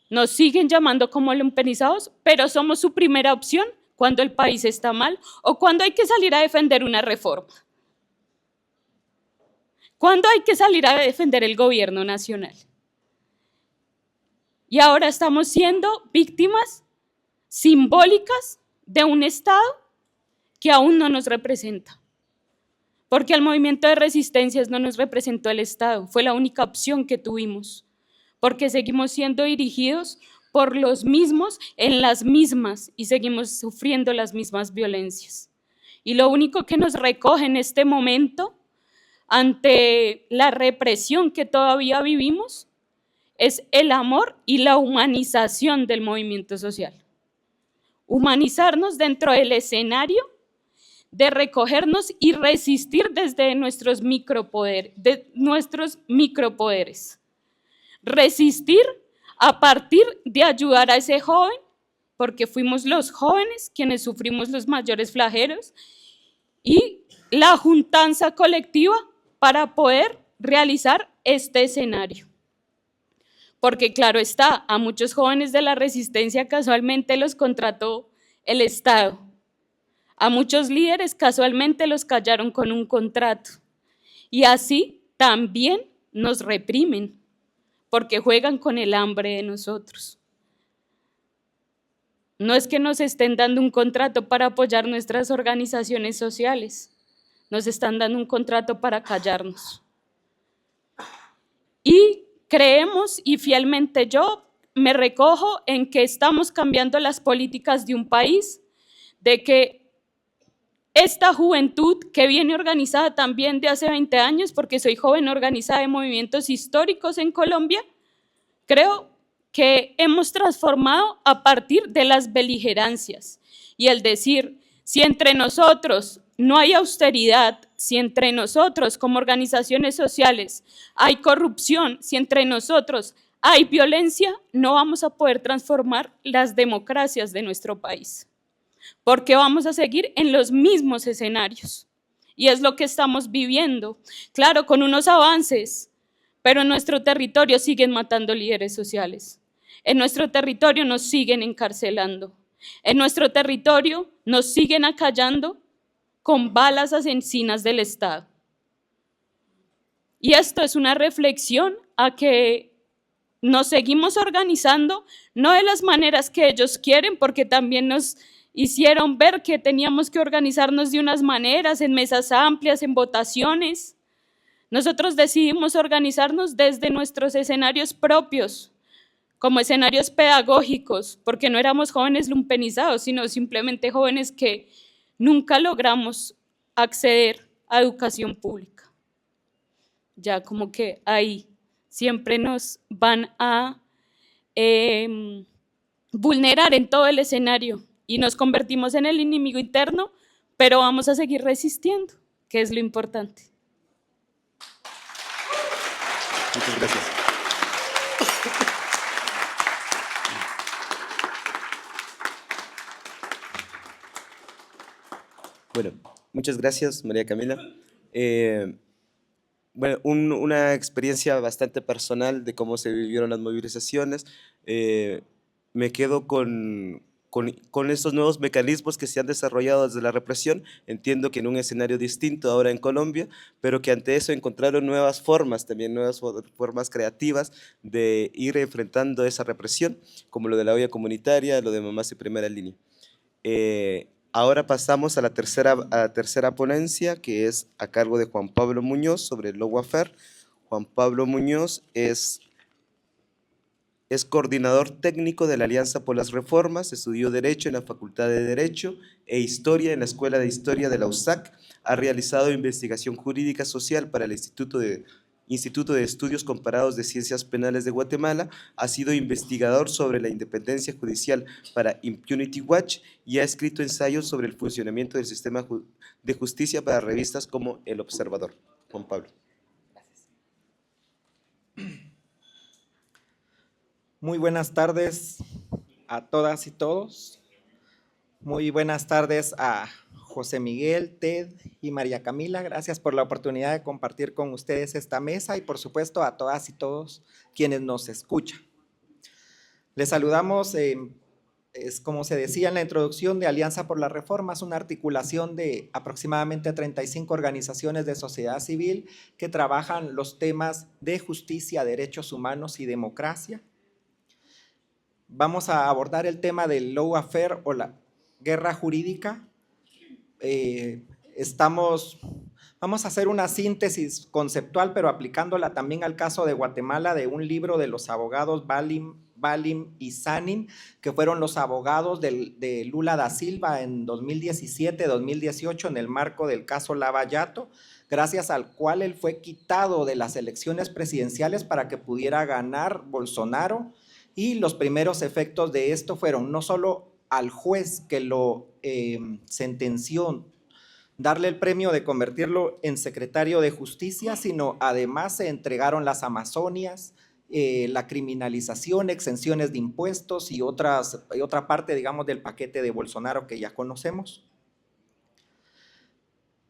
Nos siguen llamando como lumpenizados, pero somos su primera opción cuando el país está mal o cuando hay que salir a defender una reforma. ¿Cuándo hay que salir a defender el gobierno nacional? Y ahora estamos siendo víctimas simbólicas de un Estado que aún no nos representa. Porque al movimiento de resistencias no nos representó el Estado, fue la única opción que tuvimos. Porque seguimos siendo dirigidos por los mismos en las mismas y seguimos sufriendo las mismas violencias. Y lo único que nos recoge en este momento ante la represión que todavía vivimos es el amor y la humanización del movimiento social. Humanizarnos dentro del escenario de recogernos y resistir desde nuestros micropoderes. Resistir a partir de ayudar a ese joven, porque fuimos los jóvenes quienes sufrimos los mayores flagelos, y la juntanza colectiva para poder realizar este escenario. Porque claro está, a muchos jóvenes de la resistencia casualmente los contrató el Estado. A muchos líderes casualmente los callaron con un contrato. Y así también nos reprimen, porque juegan con el hambre de nosotros. No es que nos estén dando un contrato para apoyar nuestras organizaciones sociales, nos están dando un contrato para callarnos. Y creemos, y fielmente yo me recojo en que estamos cambiando las políticas de un país, de que esta juventud que viene organizada también de hace 20 años, porque soy joven organizada de movimientos históricos en Colombia, creo que hemos transformado a partir de las beligerancias y el decir, si entre nosotros no hay austeridad, si entre nosotros como organizaciones sociales hay corrupción, si entre nosotros hay violencia, no vamos a poder transformar las democracias de nuestro país, porque vamos a seguir en los mismos escenarios. Y es lo que estamos viviendo, claro, con unos avances, pero en nuestro territorio siguen matando líderes sociales. En nuestro territorio nos siguen encarcelando. En nuestro territorio nos siguen acallando con balas asesinas del Estado. Y esto es una reflexión a que nos seguimos organizando, no de las maneras que ellos quieren, porque también nos hicieron ver que teníamos que organizarnos de unas maneras, en mesas amplias, en votaciones. Nosotros decidimos organizarnos desde nuestros escenarios propios, como escenarios pedagógicos, porque no éramos jóvenes lumpenizados, sino simplemente jóvenes que nunca logramos acceder a educación pública. Ya como que ahí siempre nos van a vulnerar en todo el escenario y nos convertimos en el enemigo interno, pero vamos a seguir resistiendo, que es lo importante.
Muchas gracias. Bueno, muchas gracias, María Camila. Bueno, una experiencia bastante personal de cómo se vivieron las movilizaciones. Me quedo con con estos nuevos mecanismos que se han desarrollado desde la represión, entiendo que en un escenario distinto ahora en Colombia, pero que ante eso encontraron nuevas formas, también nuevas formas creativas de ir enfrentando esa represión, como lo de la olla comunitaria, lo de Mamás en Primera Línea. Ahora pasamos a la tercera ponencia, que es a cargo de Juan Pablo Muñoz sobre el lawfare. Juan Pablo Muñoz es coordinador técnico de la Alianza por las Reformas, estudió Derecho en la Facultad de Derecho e Historia en la Escuela de Historia de la USAC, ha realizado investigación jurídica social para el Instituto de Estudios Comparados de Ciencias Penales de Guatemala, ha sido investigador sobre la independencia judicial para Impunity Watch y ha escrito ensayos sobre el funcionamiento del sistema de justicia para revistas como El Observador. Juan Pablo.
Muy buenas tardes a todas y todos. Muy buenas tardes a José Miguel, Ted y María Camila. Gracias por la oportunidad de compartir con ustedes esta mesa y por supuesto a todas y todos quienes nos escuchan. Les saludamos, es como se decía en la introducción, de Alianza por las Reformas, una articulación de aproximadamente 35 organizaciones de sociedad civil que trabajan los temas de justicia, derechos humanos y democracia. Vamos a abordar el tema del lawfare o la guerra jurídica. Vamos a hacer una síntesis conceptual, pero aplicándola también al caso de Guatemala, de un libro de los abogados Balim y Sanin, que fueron los abogados de Lula da Silva en 2017-2018 en el marco del caso Lava Jato, gracias al cual él fue quitado de las elecciones presidenciales para que pudiera ganar Bolsonaro. Y los primeros efectos de esto fueron no solo al juez que lo sentenció darle el premio de convertirlo en secretario de justicia, sino además se entregaron las Amazonias, la criminalización, exenciones de impuestos y otra parte, digamos, del paquete de Bolsonaro que ya conocemos.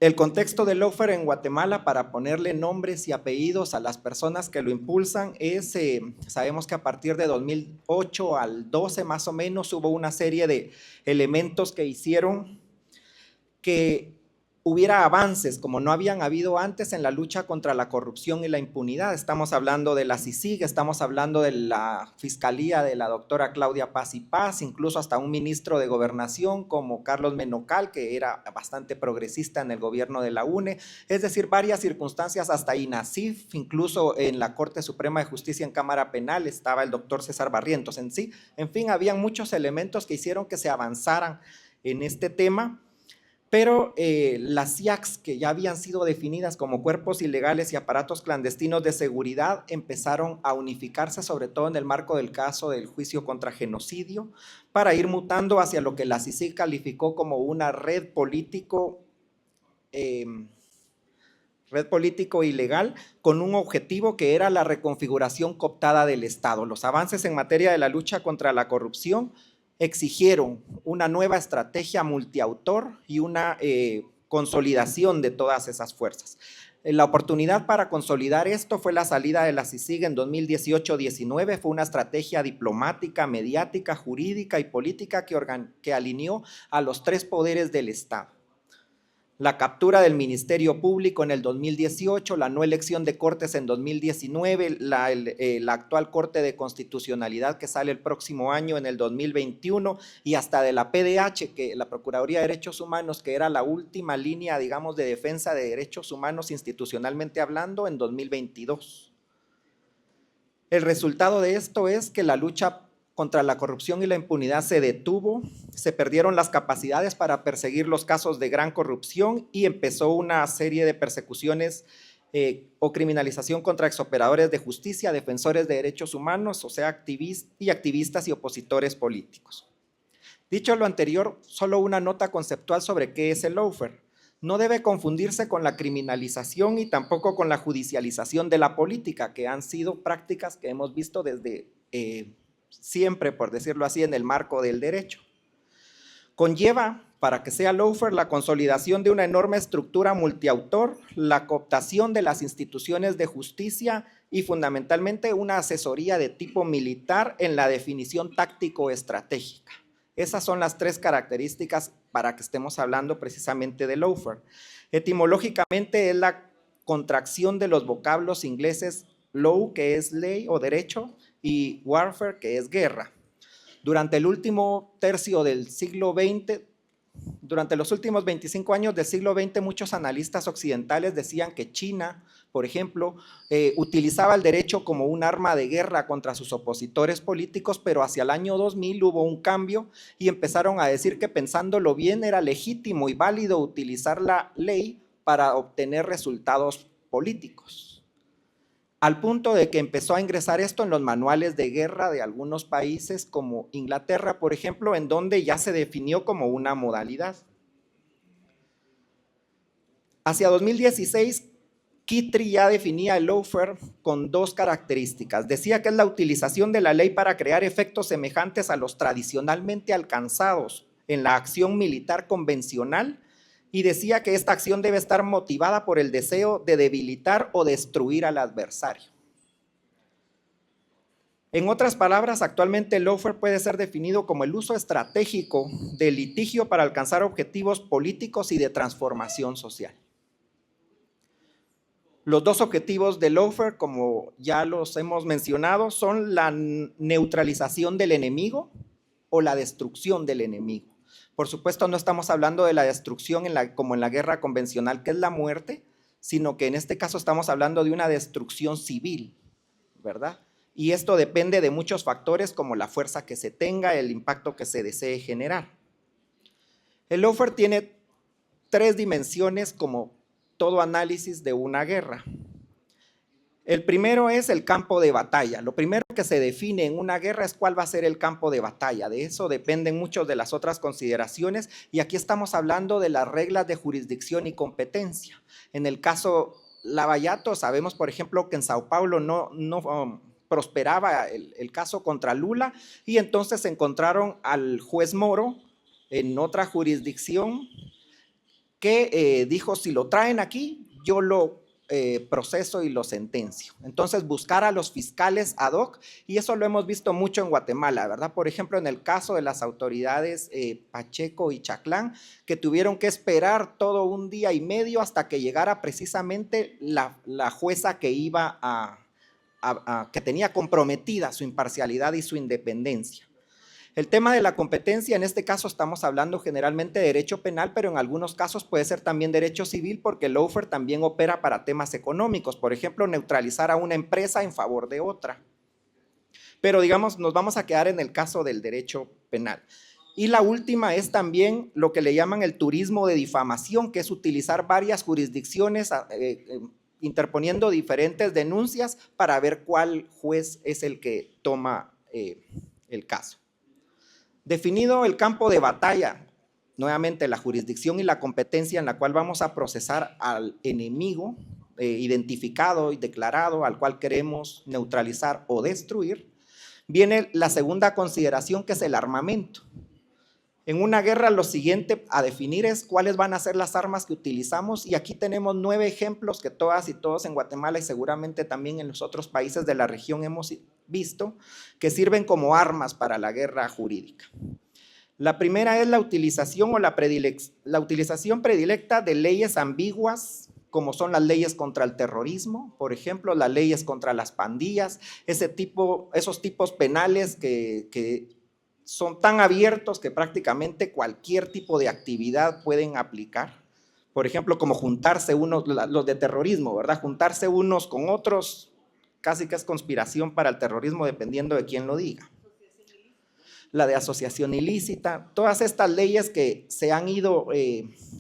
El contexto del lawfare en Guatemala, para ponerle nombres y apellidos a las personas que lo impulsan, es, sabemos que a partir de 2008 al 12 más o menos hubo una serie de elementos que hicieron que hubiera avances como no habían habido antes en la lucha contra la corrupción y la impunidad. Estamos hablando de la CICIG, estamos hablando de la Fiscalía de la doctora Claudia Paz y Paz, incluso hasta un ministro de Gobernación como Carlos Menocal, que era bastante progresista en el gobierno de la UNE, es decir, varias circunstancias, hasta INASIF, incluso en la Corte Suprema de Justicia en Cámara Penal estaba el doctor César Barrientos en fin, habían muchos elementos que hicieron que se avanzaran en este tema. Pero las CIACs, que ya habían sido definidas como cuerpos ilegales y aparatos clandestinos de seguridad, empezaron a unificarse, sobre todo en el marco del caso del juicio contra genocidio, para ir mutando hacia lo que la CICIG calificó como una red político ilegal, con un objetivo que era la reconfiguración cooptada del Estado. Los avances en materia de la lucha contra la corrupción exigieron una nueva estrategia multiautor y una consolidación de todas esas fuerzas. La oportunidad para consolidar esto fue la salida de la CICIG en 2018-19, fue una estrategia diplomática, mediática, jurídica y política que alineó a los tres poderes del Estado. La captura del Ministerio Público en el 2018, la no elección de cortes en 2019, la actual Corte de Constitucionalidad que sale el próximo año en el 2021 y hasta de la PDH, que la Procuraduría de Derechos Humanos, que era la última línea, digamos, de defensa de derechos humanos institucionalmente hablando, en 2022. El resultado de esto es que la lucha contra la corrupción y la impunidad se detuvo, se perdieron las capacidades para perseguir los casos de gran corrupción y empezó una serie de persecuciones o criminalización contra exoperadores de justicia, defensores de derechos humanos, o sea, activistas y opositores políticos. Dicho lo anterior, solo una nota conceptual sobre qué es el lawfare. No debe confundirse con la criminalización y tampoco con la judicialización de la política, que han sido prácticas que hemos visto desde siempre, por decirlo así, en el marco del derecho. Conlleva, para que sea lawfare, la consolidación de una enorme estructura multiautor, la cooptación de las instituciones de justicia y fundamentalmente una asesoría de tipo militar en la definición táctico-estratégica. Esas son las 3 características para que estemos hablando precisamente de lawfare. Etimológicamente es la contracción de los vocablos ingleses law, que es ley o derecho, y warfare, que es guerra. Durante el último tercio del siglo XX, durante los últimos 25 años del siglo XX, muchos analistas occidentales decían que China, por ejemplo, utilizaba el derecho como un arma de guerra contra sus opositores políticos, pero hacia el año 2000 hubo un cambio y empezaron a decir que, pensándolo bien, era legítimo y válido utilizar la ley para obtener resultados políticos. Al punto de que empezó a ingresar esto en los manuales de guerra de algunos países como Inglaterra, por ejemplo, en donde ya se definió como una modalidad. Hacia 2016, Kittrey ya definía el lawfare con 2 características. Decía que es la utilización de la ley para crear efectos semejantes a los tradicionalmente alcanzados en la acción militar convencional, y decía que esta acción debe estar motivada por el deseo de debilitar o destruir al adversario. En otras palabras, actualmente el lawfare puede ser definido como el uso estratégico del litigio para alcanzar objetivos políticos y de transformación social. Los 2 objetivos del lawfare, como ya los hemos mencionado, son la neutralización del enemigo o la destrucción del enemigo. Por supuesto, no estamos hablando de la destrucción como en la guerra convencional, que es la muerte, sino que en este caso estamos hablando de una destrucción civil, ¿verdad? Y esto depende de muchos factores, como la fuerza que se tenga, el impacto que se desee generar. El lawfare tiene 3 dimensiones, como todo análisis de una guerra. El primero es el campo de batalla. Lo primero que se define en una guerra es cuál va a ser el campo de batalla. De eso dependen muchas de las otras consideraciones, y aquí estamos hablando de las reglas de jurisdicción y competencia. En el caso Lavallato, sabemos, por ejemplo, que en Sao Paulo no prosperaba el caso contra Lula, y entonces encontraron al juez Moro en otra jurisdicción que dijo: si lo traen aquí, yo lo proceso y lo sentencio. Entonces, buscar a los fiscales ad hoc, y eso lo hemos visto mucho en Guatemala, ¿verdad? Por ejemplo, en el caso de las autoridades Pacheco y Chaclán, que tuvieron que esperar todo un día y medio hasta que llegara precisamente la jueza que iba que tenía comprometida su imparcialidad y su independencia. El tema de la competencia, en este caso estamos hablando generalmente de derecho penal, pero en algunos casos puede ser también derecho civil, porque el lawfare también opera para temas económicos, por ejemplo, neutralizar a una empresa en favor de otra. Pero digamos, nos vamos a quedar en el caso del derecho penal. Y la última es también lo que le llaman el turismo de difamación, que es utilizar varias jurisdicciones interponiendo diferentes denuncias para ver cuál juez es el que toma el caso. Definido el campo de batalla, nuevamente la jurisdicción y la competencia en la cual vamos a procesar al enemigo identificado y declarado, al cual queremos neutralizar o destruir, viene la segunda consideración, que es el armamento. En una guerra, lo siguiente a definir es cuáles van a ser las armas que utilizamos, y aquí tenemos 9 ejemplos que todas y todos en Guatemala y seguramente también en los otros países de la región hemos visto, que sirven como armas para la guerra jurídica. La primera es la utilización o la utilización predilecta de leyes ambiguas, como son las leyes contra el terrorismo, por ejemplo, las leyes contra las pandillas, esos tipos penales que son tan abiertos que prácticamente cualquier tipo de actividad pueden aplicar. Por ejemplo, como juntarse los de terrorismo, ¿verdad? Juntarse unos con otros, casi que es conspiración para el terrorismo, dependiendo de quién lo diga. La de asociación ilícita, todas estas leyes que se han ido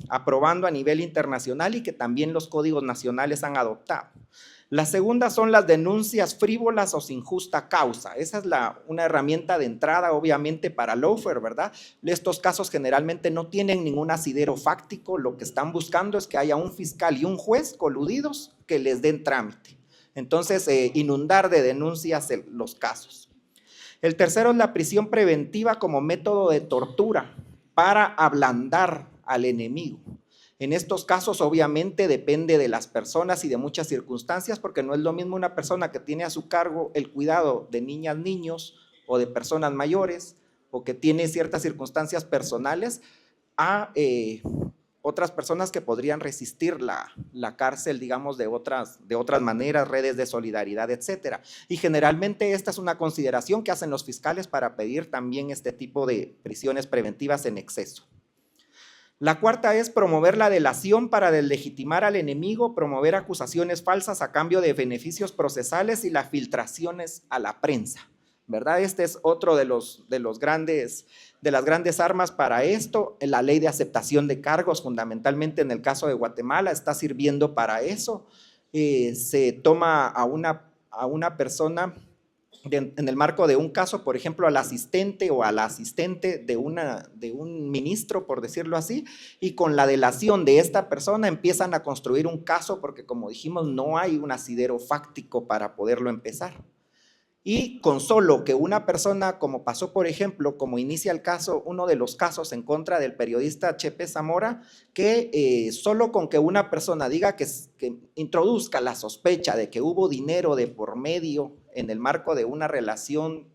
aprobando a nivel internacional y que también los códigos nacionales han adoptado. La segunda son las denuncias frívolas o sin justa causa. Esa es una herramienta de entrada, obviamente, para lawfare, ¿verdad? Estos casos generalmente no tienen ningún asidero fáctico, lo que están buscando es que haya un fiscal y un juez coludidos que les den trámite. Entonces, inundar de denuncias los casos. El tercero es la prisión preventiva como método de tortura para ablandar al enemigo. En estos casos, obviamente, depende de las personas y de muchas circunstancias, porque no es lo mismo una persona que tiene a su cargo el cuidado de niñas, niños o de personas mayores, o que tiene ciertas circunstancias personales a otras personas que podrían resistir la cárcel, digamos, de otras maneras, redes de solidaridad, etcétera. Y generalmente esta es una consideración que hacen los fiscales para pedir también este tipo de prisiones preventivas en exceso. La cuarta es promover la delación para deslegitimar al enemigo, promover acusaciones falsas a cambio de beneficios procesales y las filtraciones a la prensa, ¿verdad? Este es otro de las grandes armas para esto. La ley de aceptación de cargos, fundamentalmente en el caso de Guatemala, está sirviendo para eso. Se toma a una persona en el marco de un caso, por ejemplo, al asistente o a la asistente de un ministro, por decirlo así, y con la delación de esta persona empiezan a construir un caso, porque como dijimos, no hay un asidero fáctico para poderlo empezar. Y con solo que una persona, como pasó por ejemplo, como inicia el caso, uno de los casos en contra del periodista Chepe Zamora, que solo con que una persona diga que introduzca la sospecha de que hubo dinero de por medio en el marco de una relación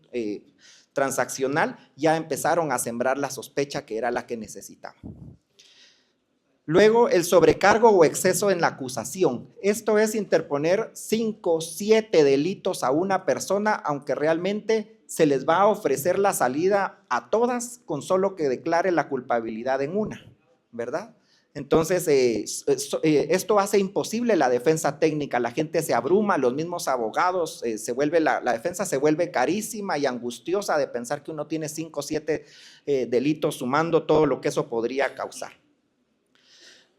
transaccional, ya empezaron a sembrar la sospecha que era la que necesitaban. Luego, el sobrecargo o exceso en la acusación. Esto es interponer 5, 7 delitos a una persona, aunque realmente se les va a ofrecer la salida a todas con solo que declare la culpabilidad en una, ¿verdad? Entonces, esto hace imposible la defensa técnica, la gente se abruma, los mismos abogados, la defensa se vuelve carísima y angustiosa de pensar que uno tiene 5 o 7 delitos sumando todo lo que eso podría causar.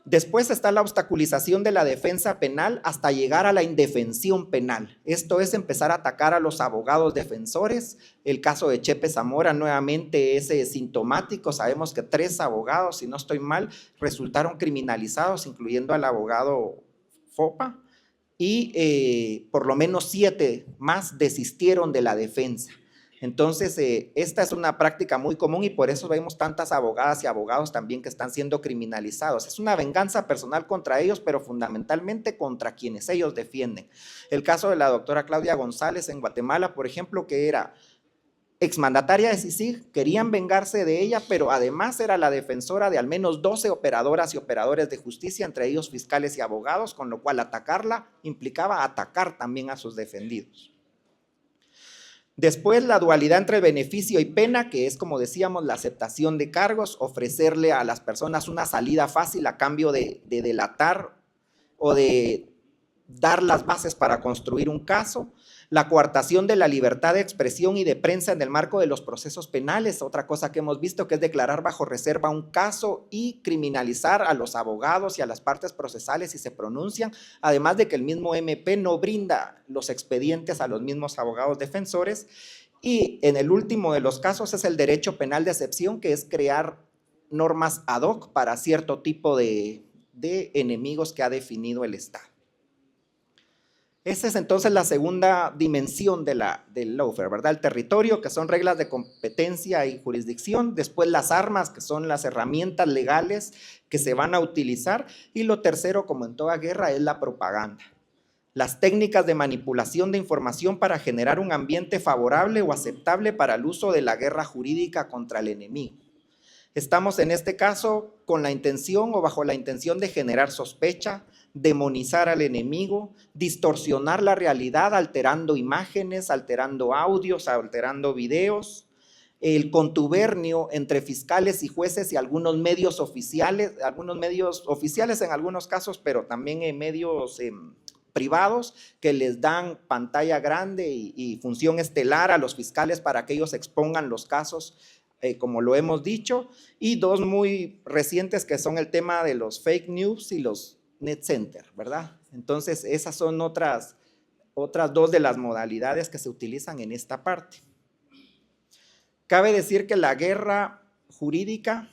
Después está la obstaculización de la defensa penal hasta llegar a la indefensión penal. Esto es empezar a atacar a los abogados defensores. El caso de Chepe Zamora nuevamente es sintomático. Sabemos que 3 abogados, si no estoy mal, resultaron criminalizados, incluyendo al abogado Fopa, y por lo menos 7 más desistieron de la defensa. Entonces, esta es una práctica muy común y por eso vemos tantas abogadas y abogados también que están siendo criminalizados. Es una venganza personal contra ellos, pero fundamentalmente contra quienes ellos defienden. El caso de la doctora Claudia González en Guatemala, por ejemplo, que era exmandataria de CICIG, querían vengarse de ella, pero además era la defensora de al menos 12 operadoras y operadores de justicia, entre ellos fiscales y abogados, con lo cual atacarla implicaba atacar también a sus defendidos. Después, la dualidad entre beneficio y pena, que es, como decíamos, la aceptación de cargos, ofrecerle a las personas una salida fácil a cambio de delatar o de dar las bases para construir un caso. La coartación de la libertad de expresión y de prensa en el marco de los procesos penales, otra cosa que hemos visto, que es declarar bajo reserva un caso y criminalizar a los abogados y a las partes procesales si se pronuncian, además de que el mismo MP no brinda los expedientes a los mismos abogados defensores. Y en el último de los casos es el derecho penal de excepción, que es crear normas ad hoc para cierto tipo de enemigos que ha definido el Estado. Esa es entonces la segunda dimensión del lawfare, ¿verdad? El territorio, que son reglas de competencia y jurisdicción, después las armas, que son las herramientas legales que se van a utilizar, y lo tercero, como en toda guerra, es la propaganda. Las técnicas de manipulación de información para generar un ambiente favorable o aceptable para el uso de la guerra jurídica contra el enemigo. Estamos en este caso con la intención o bajo la intención de generar sospecha, demonizar al enemigo, distorsionar la realidad alterando imágenes, alterando audios, alterando videos, el contubernio entre fiscales y jueces y algunos medios oficiales en algunos casos, pero también en medios privados que les dan pantalla grande y función estelar a los fiscales para que ellos expongan los casos, como lo hemos dicho, y 2 muy recientes que son el tema de los fake news y los net center, ¿verdad? Entonces, esas son otras 2 de las modalidades que se utilizan en esta parte. Cabe decir que la guerra jurídica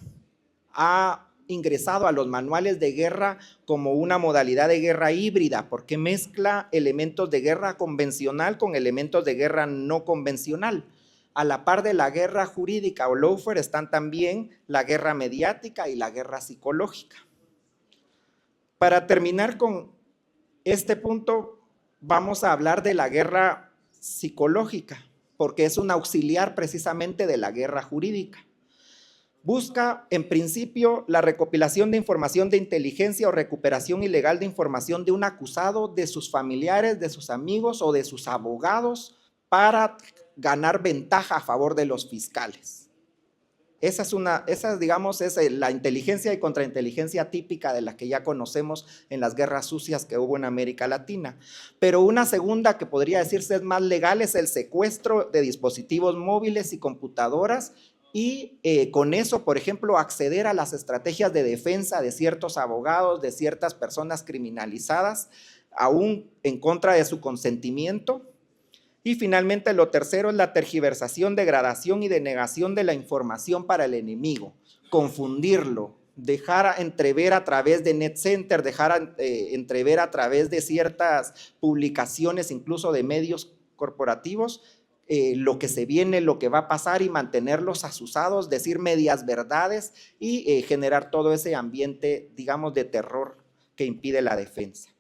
ha ingresado a los manuales de guerra como una modalidad de guerra híbrida, porque mezcla elementos de guerra convencional con elementos de guerra no convencional. A la par de la guerra jurídica o lawfare están también la guerra mediática y la guerra psicológica. Para terminar con este punto, vamos a hablar de la guerra psicológica. porque es un auxiliar precisamente de la guerra jurídica. Busca, en principio, la recopilación de información de inteligencia o recuperación ilegal de información de un acusado, de sus familiares, de sus amigos o de sus abogados para ganar ventaja a favor de los fiscales. Esa es la inteligencia y contrainteligencia típica de la que ya conocemos en las guerras sucias que hubo en América Latina. Pero una segunda que podría decirse es más legal es el secuestro de dispositivos móviles y computadoras y con eso, por ejemplo, acceder a las estrategias de defensa de ciertos abogados, de ciertas personas criminalizadas, aún en contra de su consentimiento. Y finalmente lo tercero es la tergiversación, degradación y denegación de la información para el enemigo, confundirlo, dejar entrever a través de NetCenter, dejar entrever a través de ciertas publicaciones, incluso de medios corporativos, lo que se viene, lo que va a pasar y mantenerlos asusados, decir medias verdades y generar todo ese ambiente, digamos, de terror que impide la defensa.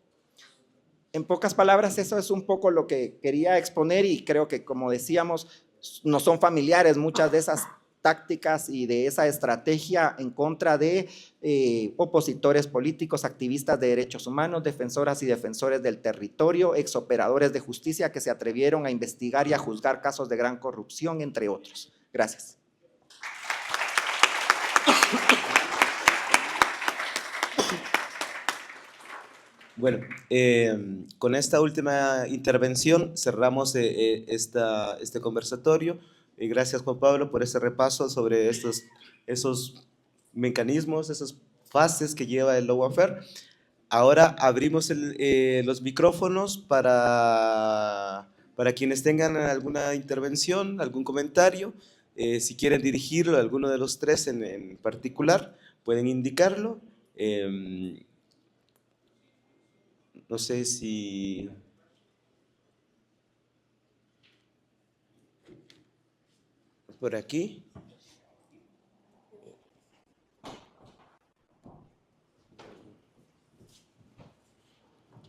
En pocas palabras, eso es un poco lo que quería exponer y creo que, como decíamos, no son familiares muchas de esas tácticas y de esa estrategia en contra de opositores políticos, activistas de derechos humanos, defensoras y defensores del territorio, exoperadores de justicia que se atrevieron a investigar y a juzgar casos de gran corrupción, entre otros. Gracias.
Bueno, con esta última intervención cerramos este conversatorio. Gracias, Juan Pablo, por ese repaso sobre esos mecanismos, esas fases que lleva el lawfare. Ahora abrimos los micrófonos para quienes tengan alguna intervención, algún comentario. Si quieren dirigirlo a alguno de los tres en particular, pueden indicarlo. No sé si... por aquí.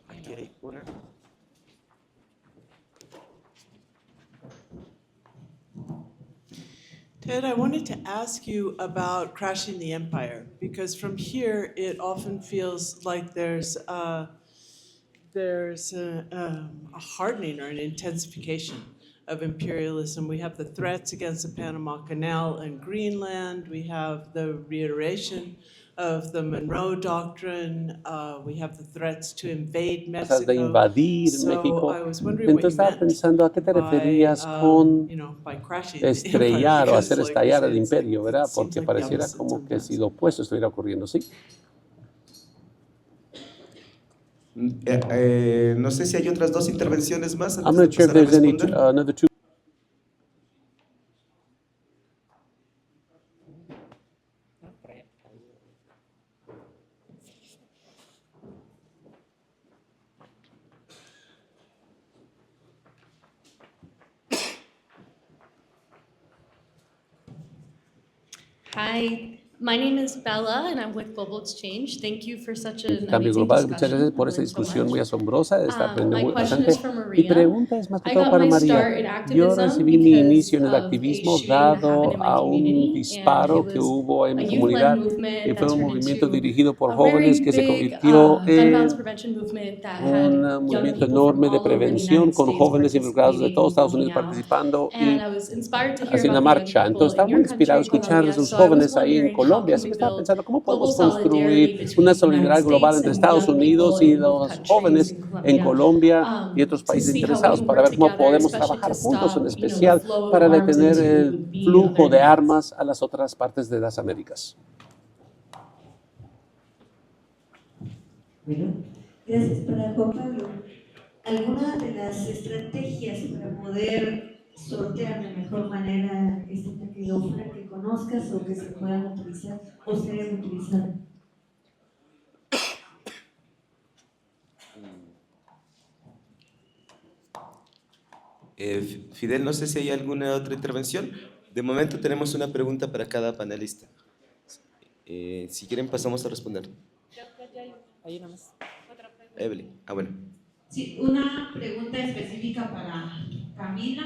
Aquí hay una.
Ted, I wanted to ask you about Crashing the Empire, because from here it often feels like there's a hardening or an intensification of imperialism. We have the threats against the Panama Canal and Greenland. We have the reiteration of the Monroe Doctrine. We have the threats to invade Mexico.
De invadir México.
I was wondering
Entonces estaba pensando a qué te referías con estrellar o hacer estallar el imperio, ¿verdad? Porque pareciera como que si lo opuesto estuviera ocurriendo, ¿sí?
No sé si hay otras dos intervenciones más antes
I'm
de
not sure if
pasar a
there's any
responder.
another two.
Hi, my name is Bella and I'm with Global Exchange. Thank you for such an
Cambio
amazing
global. Muchas
discussion.
gracias por esa
I learned so
discusión muy
much.
asombrosa. Está aprendiendo
My
muy
question
bastante.
is for
Mi
Maria.
pregunta es más que
I
todo
got
para
my
María.
start in
Yo
activism
recibí mi
because
inicio en el
of a
activismo
shooting that happened
dado
in my
a un
community, and
disparo
it
que
was
hubo en
a
mi
youth-led
comunidad,
movement
que
that
fue un
turned
movimiento
into
dirigido por
a
jóvenes
very
que se
big,
convirtió
gun violence
en
prevention movement that
un
had young
movimiento
people from
enorme de
all over the
prevención
United
con
States
jóvenes involucrados de todos
participating,
Estados Unidos
moving out.
participando y
And I was inspired to hear
haciendo
about
una
the young
marcha.
people
Entonces estaba
in
muy
your
inspirado a
country,
escuchar de
Colombia.
sus
So I was
jóvenes ahí en
wondering, how
Colombia,
can
así
we
que estaba
build
pensando cómo
global
podemos
solidarity
construir una
between the United
solidaridad global
States
entre
and
Estados
young
Unidos
people
y
in both
los
countries
jóvenes en Colombia y otros
to
países
see how we
interesados
can
para
work
ver cómo
together,
podemos
especially
trabajar
to
juntos, en
stop,
especial
the flow of
para
arms
detener
into
el
the
flujo
other
de
lands.
armas a las otras partes de las Américas.
Bueno, gracias para Juan Pablo. ¿Alguna de las estrategias para poder sortear de mejor manera este ataque lawfare que conozcas o que se puedan utilizar o se deben utilizar?
Fidel, no sé si hay alguna otra intervención. De momento tenemos una pregunta para cada panelista. Si quieren pasamos a responder.
Hay una más.
Evelyn. Ah, bueno.
Sí, una pregunta específica para Camila.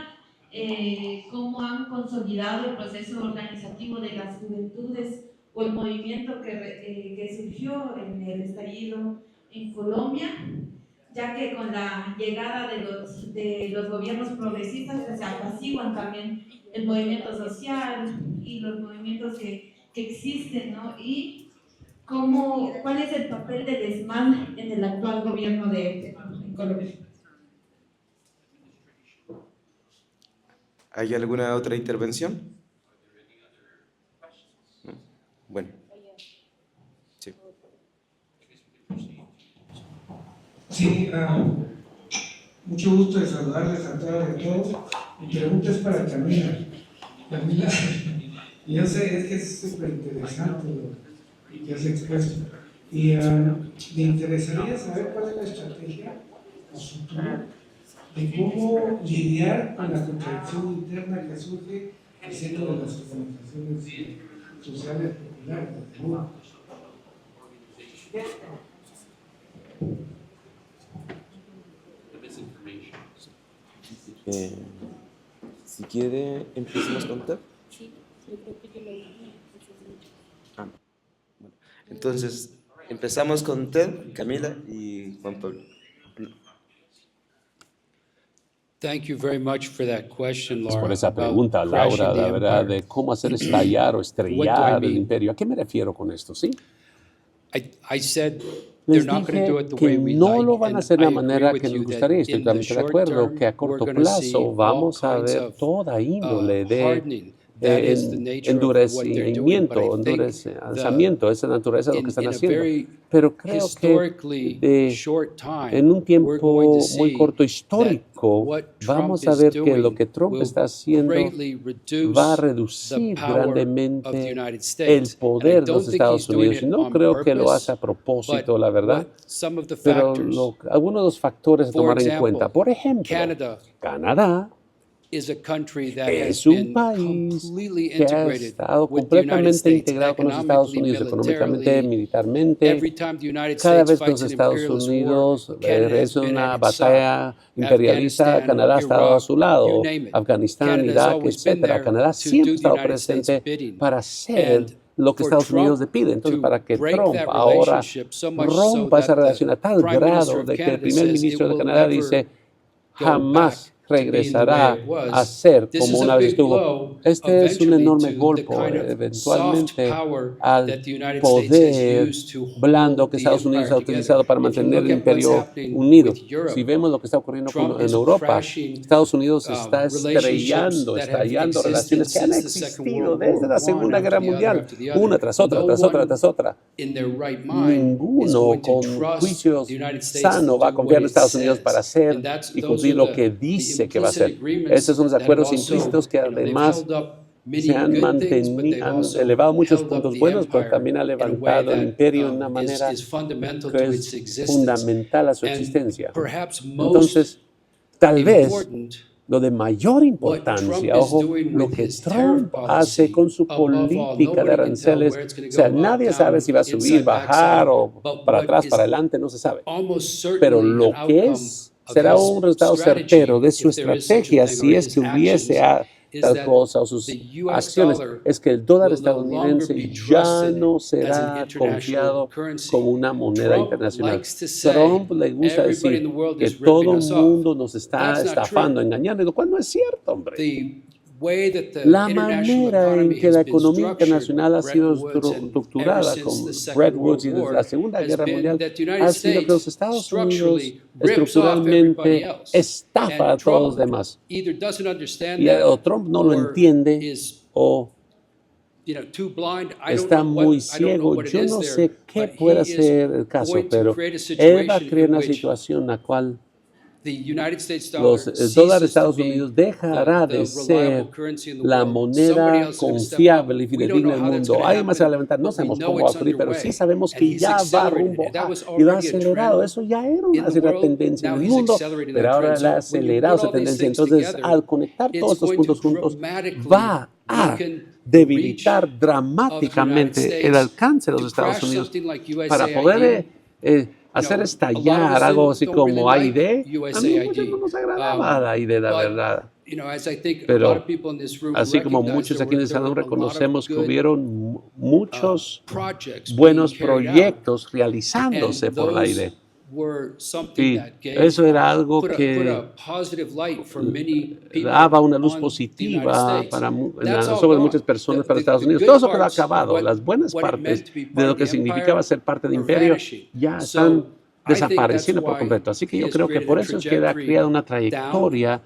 cómo han consolidado el proceso organizativo de las juventudes o el movimiento que surgió en el estallido en Colombia, ya que con la llegada de los gobiernos progresistas pues, se apaciguan también el movimiento social y los movimientos que existen, ¿no? Y ¿cuál es el papel del ESMAD en el actual gobierno de Colombia?
¿Hay alguna otra intervención? ¿No? Bueno. Sí.
Sí, mucho gusto de saludarles a todas y a todos. Mi pregunta es para Camila. Camila, yo sé, es que es súper interesante lo que has expuesto. Y me interesaría saber cuál es la estrategia a futuro de cómo lidiar con la contradicción interna que surge al centro de las organizaciones sociales populares de Perú.
Si quiere, empecemos con Ted.
Sí, yo creo que yo lo dije.
Bueno, entonces, empezamos con Ted, Camila y Juan Pablo.
Thank you very much for that question, Laura.
Por esa
about
pregunta,
crashing
Laura,
the
la verdad,
empire.
de cómo hacer estallar o estrellar el
mean?
imperio. ¿A qué me refiero con esto? ¿Sí?
I said they're
Les
not going to do it the
dije
way
que
we
no
like,
lo van a
and
hacer de
I
la
agree
manera
with
que
you
nos
that
gustaría. Estoy
in the
totalmente de
short
acuerdo
term,
que a
we're
corto
gonna see
plazo
all
vamos a
kinds
ver
of,
toda índole de
hardening. That is the nature of what they're doing, but I think
endurecimiento, esa naturaleza de lo que están
in a
haciendo.
very
Pero creo que
historically short time,
en un
we're
tiempo
going to
muy
see
corto
that
histórico,
what
vamos
Trump
a
is
ver que lo
doing
que Trump
will
está haciendo
greatly reduce
va a
the
reducir
power of the
grandemente
United
el
States. And I
poder de
don't
los
think
Estados
he's doing
Unidos.
it
Y no
on
creo que lo hace
purpose,
a propósito,
but
la verdad.
what some of the
Pero
factors,
algunos de los factores a
for
tomar en
example,
cuenta. Por ejemplo, Canadá
is a country that has
es un
been
país
completely
que ha
integrated
estado
with the United
completamente
States,
integrado con los Estados
economically,
Unidos, económicamente,
militarily.
militarmente.
Every time the United
Cada
States
vez que los
fights an
Estados
imperialist
Unidos
war, Canada has
es
been
una
at its side.
batalla imperialista,
Afghanistan,
Canadá ha estado a
Iraq,
su lado,
you name it.
Afganistán,
Canada has
Irak,
always been
etcétera.
there
Canadá
to
siempre ha
do the
estado
United States
presente
bidding.
para hacer
And
lo que
for
Estados Unidos le
Trump
pide. Entonces,
to
para que
break
Trump
that
ahora
relationship so much so
rompa esa
that the
relación a tal
Prime Minister
grado
of
de que el
Canada
primer
says it
ministro de
will
Canadá
never
dice
go
jamás
back to being the way
regresará
it was.
a ser
This
como
is
una
a
vez
big
estuvo.
blow
Este es un
eventually
enorme
to the
golpe
kind of soft
eventualmente
power
al
that the United States has
poder
used to
blando
hold
que
the
Estados Unidos ha
empire
utilizado
together.
para
If you
mantener
look
el
at what's
imperio
happening
unido.
with Europe,
Si vemos lo que está ocurriendo
Trump
en
is
Europa,
crashing,
Estados Unidos está
relationships
estrellando,
that have
estallando
existed
relaciones que han
since the Second
existido
World
desde
War,
la
one
Segunda
after
Guerra
the other
Mundial,
after the other.
una tras otra,
No
tras otra,
one
tras otra.
in their right mind is
Ninguno
going to
con
trust
juicios
the United States
sano
to
va a
do
confiar
what
en
it
Estados Unidos
says.
para hacer
And
y
those
cumplir
are
lo que dice que va a hacer.
implicit
Estos son los
agreements that have
acuerdos
also,
implícitos que
they've
además
held up many
se han,
good things, but they've
han
also
elevado muchos
held up
puntos
the
buenos, pero
empire
también ha
in a way
levantado el
that
imperio de una manera
is fundamental
que
to
es
its existence.
fundamental a su
And
existencia.
perhaps most
Entonces, tal vez
important,
lo de mayor
what
importancia,
Trump is
ojo,
doing
lo
with
que
his tariff
Trump hace con su
above all,
política de
nobody can tell
aranceles,
where it's going
o
to
sea,
go, up,
nadie
down,
sabe si va a subir,
inside,
bajar
backside,
o
but
para
what
atrás,
is
para adelante, no se sabe.
almost
Pero
certainly
lo
an
que
outcome
es
of
será
his
un resultado
strategy,
certero de su
if there is such a
estrategia,
thing,
si
or
es
his
que hubiese
actions, is
tal
that
cosa o sus
the US
acciones,
dollar
es que el dólar
will no longer
estadounidense
be
ya
trusted
no
as an
será
international
confiado
currency.
como una moneda
Trump
internacional.
likes to say,
Trump le gusta
everybody in
decir
the world
que
is
todo
ripping
el
us off.
mundo nos está
That's not
estafando,
true.
engañando, lo cual no es cierto, hombre.
The way that the
La
international
manera en
economy
que
has
la
been
economía
structured,
internacional ha sido
Bretton Woods, and ever
estructurada con
since the Second
Bretton
World
Woods y desde
War,
la Segunda
has
Guerra
been
Mundial
that the United
ha sido que los
States
Estados Unidos
structurally rips off everybody
estructuralmente
else.
estafa a
And
todos los
Trump
demás.
either doesn't understand
Y
that,
o Trump no lo
or
entiende
is,
o
too blind. I don't
está
know
muy
I don't know
ciego.
what it
Yo
is
no
there,
sé qué
but
pueda
he is
ser el caso,
going to
pero
create a
él va a
situation
crear
in
una
which
situación en la cual
the United States dollar
el dólar de
ceases to
Estados
be
Unidos dejará
the
de ser
reliable currency in the
la
world. Somebody
moneda
else is going to step
confiable y
up. We don't
fidedigna
know
del
how that's
mundo.
going to
Alguien más se va a
happen,
levantar, no
but we
sabemos
know
cómo va a
it's
ocurrir, pero sí
underway.
sabemos
And
que
he's
ya va
accelerated
rumbo
it. That was
y va
already a
acelerado.
trend
Eso ya era
in
una
the world.
tendencia en
Now
el
he's
mundo,
accelerating
pero
that
ahora
trend.
le ha
So when you
acelerado
put
esa
all these
tendencia.
things
Entonces,
together,
al conectar
it's
todos estos
going to
puntos juntos,
dramatically
va a
weaken
debilitar
of the United
dramáticamente el
States
alcance de los
to
Estados
crash
Unidos
something like
para
USAID.
poder hacer estallar algo así como AID. A mí muchos no nos agradaba la idea, la verdad. Pero así como muchos aquí en el salón reconocemos que hubieron muchos buenos proyectos realizándose por la IDE. Y eso era algo que daba una luz positiva sobre muchas personas para Estados Unidos. Todo eso quedó acabado. Las buenas partes de lo que significaba ser parte del imperio ya están desapareciendo por completo. Así que yo creo que por eso es que ha creado una trayectoria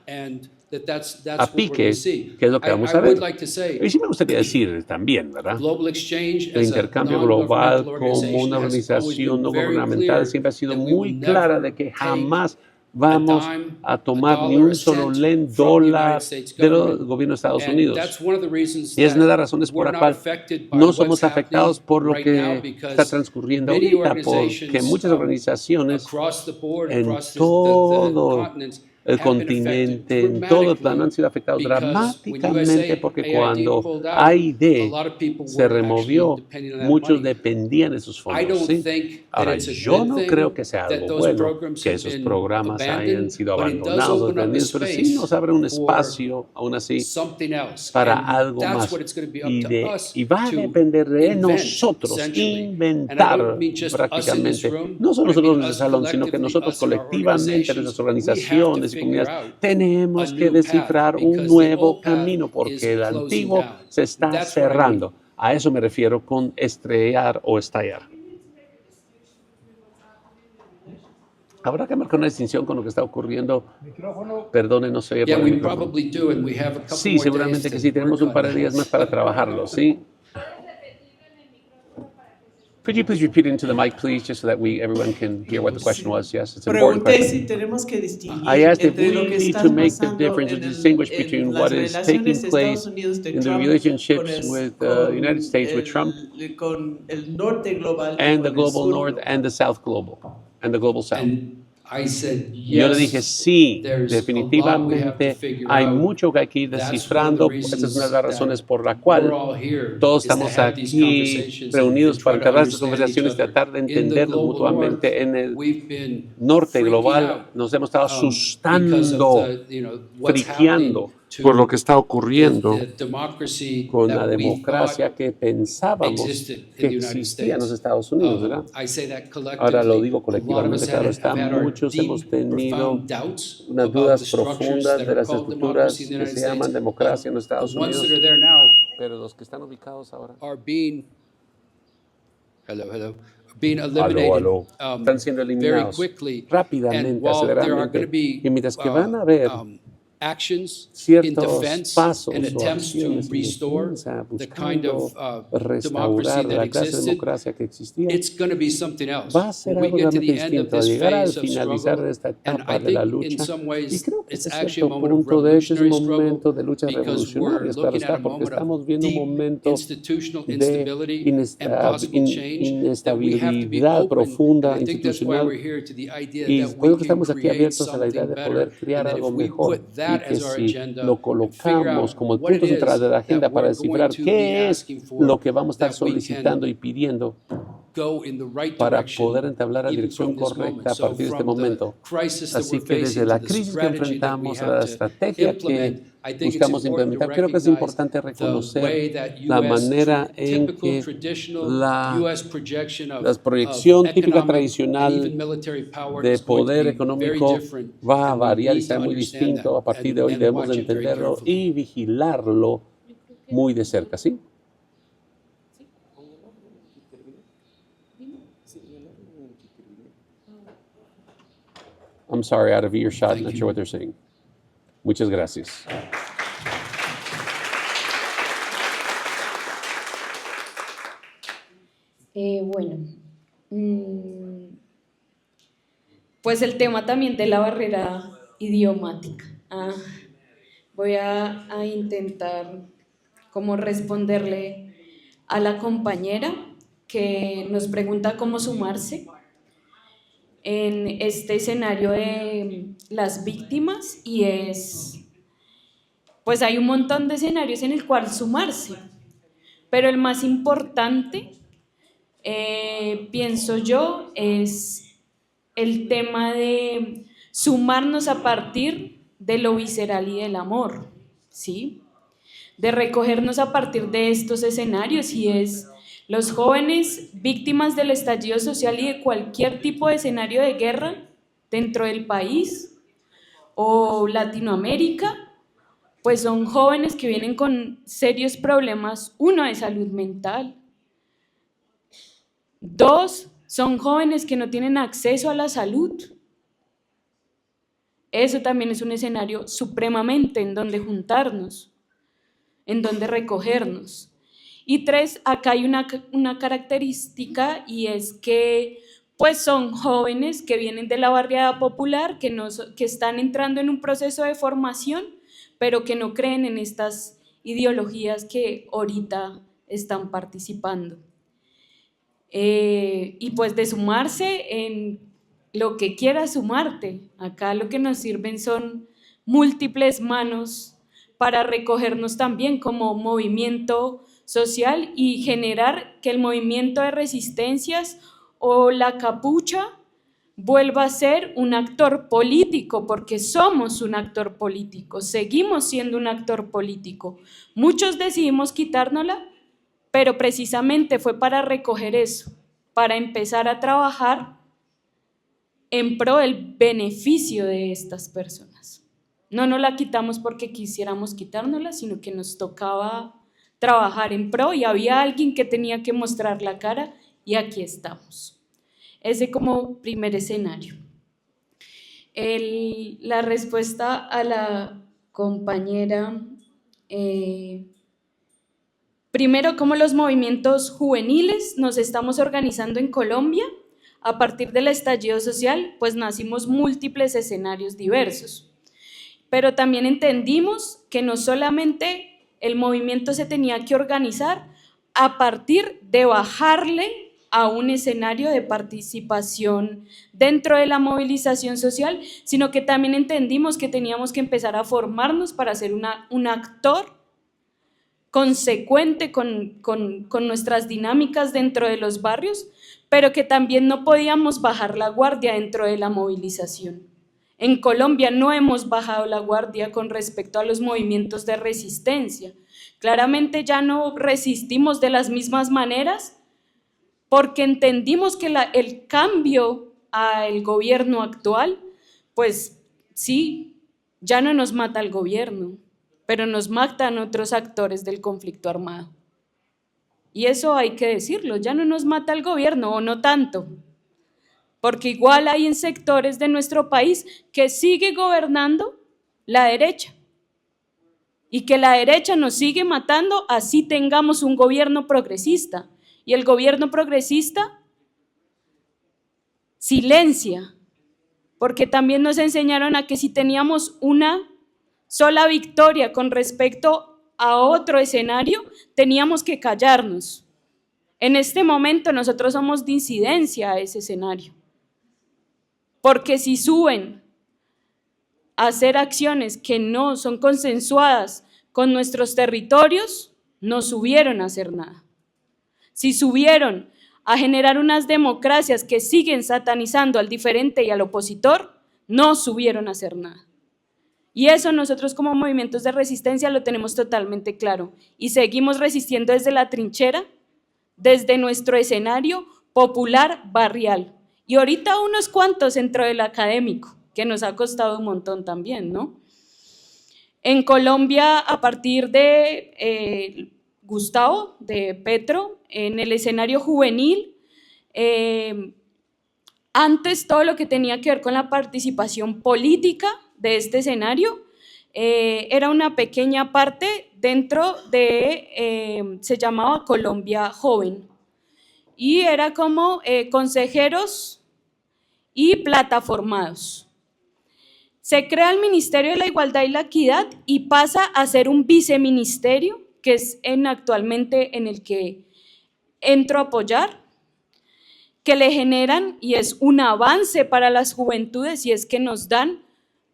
a pique, que es lo que vamos a ver. Y sí me gustaría decir también, ¿verdad? El intercambio global como una organización no gubernamental siempre ha sido muy clara de que jamás vamos a tomar ni un solo dólar del gobierno de Estados Unidos. Y es una de las razones por la cual no somos afectados por lo que está transcurriendo ahorita, porque muchas organizaciones en todo el continente, en todo el plano han sido afectados dramáticamente porque cuando AID se removió, muchos dependían de sus fondos. ¿Sí? Ahora, yo no creo que sea algo bueno que esos programas hayan sido abandonados, pero sí nos abre un espacio, aún así, para algo más. Y va a depender de nosotros inventar prácticamente, no solo nosotros en el salón, sino que nosotros colectivamente, nuestras organizaciones, tenemos que descifrar un nuevo camino porque el antiguo se está cerrando. A eso me refiero con estrellar o estallar. Habrá que marcar una distinción con lo que está ocurriendo. Perdone, no se oye por el micrófono. Sí, seguramente que sí. Tenemos un par de días más para trabajarlo, ¿sí? Could you please repeat into the mic, please, just so that everyone can hear what the question was? Yes, it's an important
Pregunté
question.
si tenemos que distinguir
I asked if
entre
we
lo que
need
está
to make the
pasando
difference and
en
distinguish between
las
what is taking
relaciones de
place
Estados Unidos de
in the
Trump
relationships with the United States with Trump
con el norte global
and the
con el
global
sur
north
global.
and the south global and the global south.
Yo
le dije, sí, definitivamente hay mucho que hay que ir descifrando. Esa es una de las razones por la cual todos estamos aquí reunidos para entablar estas conversaciones, tratar de entendernos mutuamente. En el norte global nos hemos estado asustando, friqueando por lo que está ocurriendo con la democracia que pensábamos que existía en los Estados Unidos, ¿verdad? Ahora lo digo colectivamente, claro está, muchos hemos tenido unas dudas profundas de las estructuras que se llaman democracia en los Estados Unidos, pero los que están ubicados ahora están siendo eliminados rápidamente, aceleradamente, y mientras que van a haber ciertos pasos o acciones en defensa buscando restaurar la clase de democracia que existía, va a ser algo realmente distinto. Al llegar al finalizar esta etapa de la lucha, y creo que hasta cierto punto de hecho es un momento de luchas revolucionarias, claro está, porque estamos viendo un momento de inestabilidad profunda institucional, y creo que estamos aquí abiertos a la idea de poder crear algo mejor. Y que si lo colocamos como el punto central de la agenda para descifrar qué es lo que vamos a estar solicitando y pidiendo para poder entablar la dirección correcta a partir de este momento. Así que desde la crisis que enfrentamos a la estrategia que buscamos implementar, creo que es importante reconocer la manera en que la proyección típica tradicional de poder económico va a variar y será muy distinto. A partir de hoy debemos de entenderlo y vigilarlo muy de cerca, ¿sí? I'm sorry, out of earshot, not sure what they're saying. Muchas gracias.
Bueno, pues el tema también de la barrera idiomática. Voy a intentar como responderle a la compañera que nos pregunta cómo sumarse en este escenario de las víctimas, y pues hay un montón de escenarios en el cual sumarse, pero el más importante, pienso yo, es el tema de sumarnos a partir de lo visceral y del amor, ¿sí? De recogernos a partir de estos escenarios, y es los jóvenes víctimas del estallido social y de cualquier tipo de escenario de guerra dentro del país o Latinoamérica, pues son jóvenes que vienen con serios problemas, uno, de salud mental, dos, son jóvenes que no tienen acceso a la salud. Eso también es un escenario supremamente en donde juntarnos, en donde recogernos. Y tres, acá hay una característica, y es que pues son jóvenes que vienen de la barriada popular, que están entrando en un proceso de formación, pero que no creen en estas ideologías que ahorita están participando. Y pues de sumarse en lo que quieras sumarte. Acá lo que nos sirven son múltiples manos para recogernos también como movimiento social y generar que el movimiento de resistencias o la capucha vuelva a ser un actor político, porque somos un actor político, seguimos siendo un actor político. Muchos decidimos quitárnosla, pero precisamente fue para recoger eso, para empezar a trabajar en pro del beneficio de estas personas. No nos la quitamos porque quisiéramos quitárnosla, sino que nos tocaba trabajar en pro y había alguien que tenía que mostrar la cara, y aquí estamos. Ese como primer escenario. La respuesta a la compañera, primero, cómo los movimientos juveniles nos estamos organizando en Colombia. A partir del estallido social, pues nacimos múltiples escenarios diversos, pero también entendimos que no solamente el movimiento se tenía que organizar a partir de bajarle a un escenario de participación dentro de la movilización social, sino que también entendimos que teníamos que empezar a formarnos para ser un actor consecuente con nuestras dinámicas dentro de los barrios, pero que también no podíamos bajar la guardia dentro de la movilización. En Colombia no hemos bajado la guardia con respecto a los movimientos de resistencia. Claramente ya no resistimos de las mismas maneras porque entendimos que el cambio al gobierno actual, pues sí, ya no nos mata el gobierno, pero nos matan otros actores del conflicto armado. Y eso hay que decirlo, ya no nos mata el gobierno, o no tanto, porque igual hay en sectores de nuestro país que sigue gobernando la derecha, y que la derecha nos sigue matando así tengamos un gobierno progresista, y el gobierno progresista silencia, porque también nos enseñaron a que si teníamos una sola victoria con respecto a otro escenario, teníamos que callarnos. En este momento nosotros somos disidencia a ese escenario, porque si suben a hacer acciones que no son consensuadas con nuestros territorios, no subieron a hacer nada. Si subieron a generar unas democracias que siguen satanizando al diferente y al opositor, no subieron a hacer nada. Y eso nosotros como movimientos de resistencia lo tenemos totalmente claro y seguimos resistiendo desde la trinchera, desde nuestro escenario popular barrial. Y ahorita unos cuantos dentro del académico, que nos ha costado un montón también, ¿no? En Colombia, a partir de Gustavo, de Petro, en el escenario juvenil, antes todo lo que tenía que ver con la participación política de este escenario era una pequeña parte dentro de, se llamaba Colombia Joven, y era como consejeros y plataformados. Se crea el Ministerio de la Igualdad y la Equidad y pasa a ser un viceministerio, que es actualmente en el que entro a apoyar, que le generan, y es un avance para las juventudes, y es que nos dan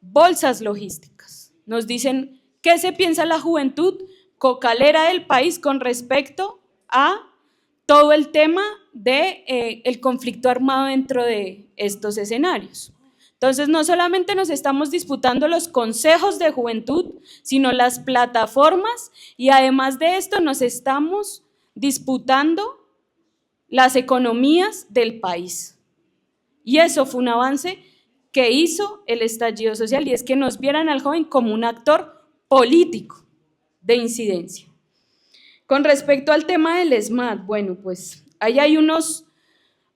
bolsas logísticas. Nos dicen qué se piensa la juventud cocalera del país con respecto a todo el tema del conflicto armado dentro de estos escenarios. Entonces, no solamente nos estamos disputando los consejos de juventud, sino las plataformas, y además de esto nos estamos disputando las economías del país. Y eso fue un avance que hizo el estallido social, y es que nos vieran al joven como un actor político de incidencia. Con respecto al tema del SMAT, bueno, pues ahí hay unos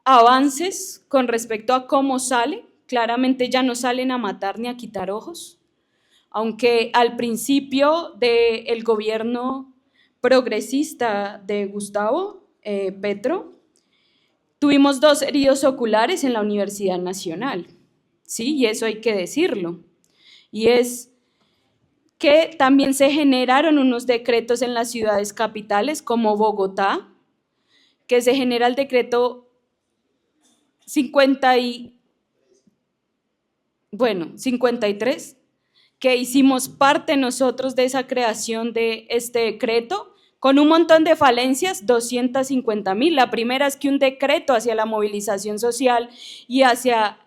avances con respecto a cómo sale. Claramente ya no salen a matar ni a quitar ojos, aunque al principio del gobierno progresista de Gustavo Petro, tuvimos 2 heridos oculares en la Universidad Nacional, ¿sí? Y eso hay que decirlo. Y es que también se generaron unos decretos en las ciudades capitales como Bogotá, que se genera el decreto 53, que hicimos parte nosotros de esa creación de este decreto, con un montón de falencias, 250.000. La primera es que un decreto hacia la movilización social y hacia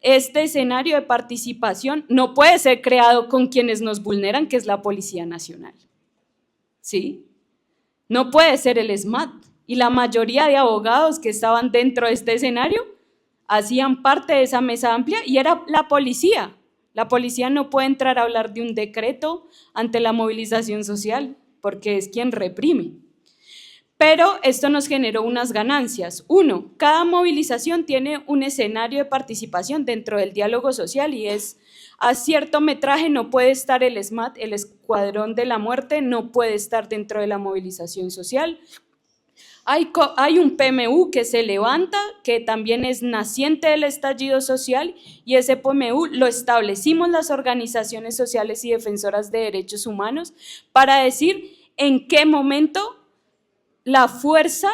este escenario de participación no puede ser creado con quienes nos vulneran, que es la Policía Nacional, ¿sí? No puede ser el SMAT, y la mayoría de abogados que estaban dentro de este escenario hacían parte de esa mesa amplia, y era la policía. La policía no puede entrar a hablar de un decreto ante la movilización social, porque es quien reprime. Pero esto nos generó unas ganancias. 1, cada movilización tiene un escenario de participación dentro del diálogo social, y es a cierto metraje no puede estar el SMAT, el Escuadrón de la Muerte, no puede estar dentro de la movilización social. Hay un PMU que se levanta, que también es naciente del estallido social, y ese PMU lo establecimos las organizaciones sociales y defensoras de derechos humanos para decir en qué momento la fuerza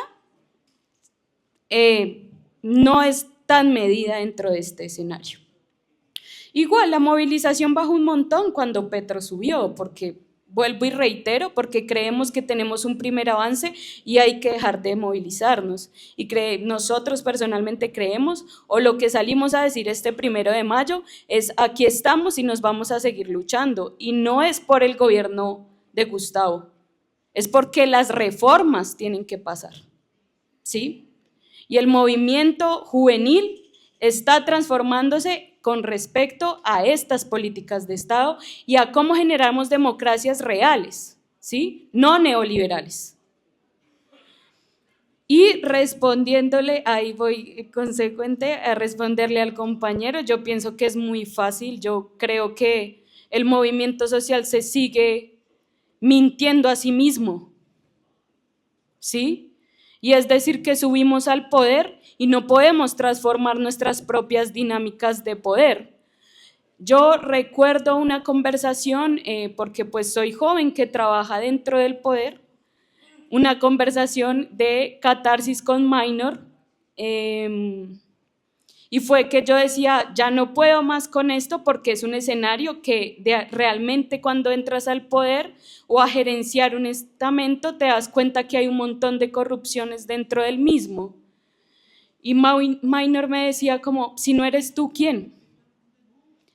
no es tan medida dentro de este escenario. Igual, la movilización bajó un montón cuando Petro subió, porque vuelvo y reitero, porque creemos que tenemos un primer avance y hay que dejar de movilizarnos. Y nosotros personalmente creemos, o lo que salimos a decir este 1 de mayo, es aquí estamos y nos vamos a seguir luchando. Y no es por el gobierno de Gustavo, es porque las reformas tienen que pasar, ¿sí? Y el movimiento juvenil está transformándose con respecto a estas políticas de Estado y a cómo generamos democracias reales, ¿sí? No neoliberales. Y respondiéndole, ahí voy consecuente a responderle al compañero, yo pienso que es muy fácil, yo creo que el movimiento social se sigue mintiendo a sí mismo, ¿sí? Y es decir que subimos al poder y no podemos transformar nuestras propias dinámicas de poder. Yo recuerdo una conversación, porque pues soy joven que trabaja dentro del poder, una conversación de catarsis con Minor, y fue que yo decía, ya no puedo más con esto porque es un escenario que realmente cuando entras al poder o a gerenciar un estamento te das cuenta que hay un montón de corrupciones dentro del mismo. Y Minor me decía como, si no eres tú, ¿quién?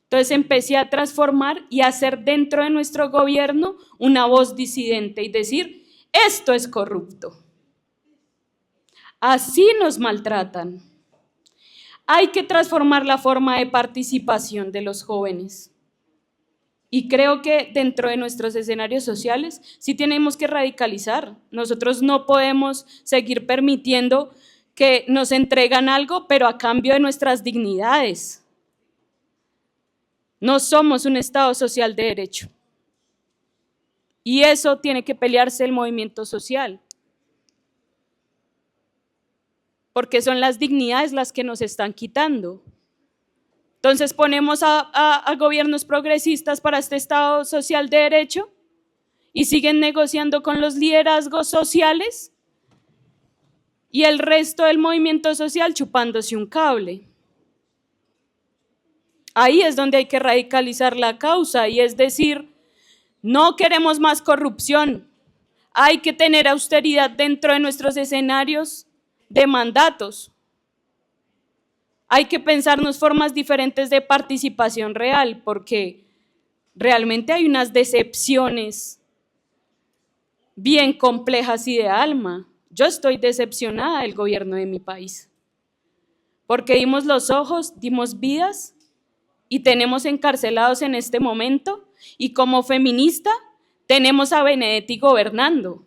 Entonces empecé a transformar y a hacer dentro de nuestro gobierno una voz disidente y decir, esto es corrupto. Así nos maltratan. Hay que transformar la forma de participación de los jóvenes. Y creo que dentro de nuestros escenarios sociales sí tenemos que radicalizar. Nosotros no podemos seguir permitiendo que nos entregan algo, pero a cambio de nuestras dignidades. No somos un Estado social de derecho. Y eso tiene que pelearse el movimiento social. Porque son las dignidades las que nos están quitando. Entonces ponemos a gobiernos progresistas para este Estado social de derecho y siguen negociando con los liderazgos sociales y el resto del movimiento social chupándose un cable. Ahí es donde hay que radicalizar la causa y es decir, no queremos más corrupción, hay que tener austeridad dentro de nuestros escenarios de mandatos. hay que pensarnos formas diferentes de participación real, porque realmente hay unas decepciones bien complejas y de alma. Yo estoy decepcionada del gobierno de mi país, porque dimos los ojos, dimos vidas y tenemos encarcelados en este momento, y como feminista tenemos a Benedetti gobernando.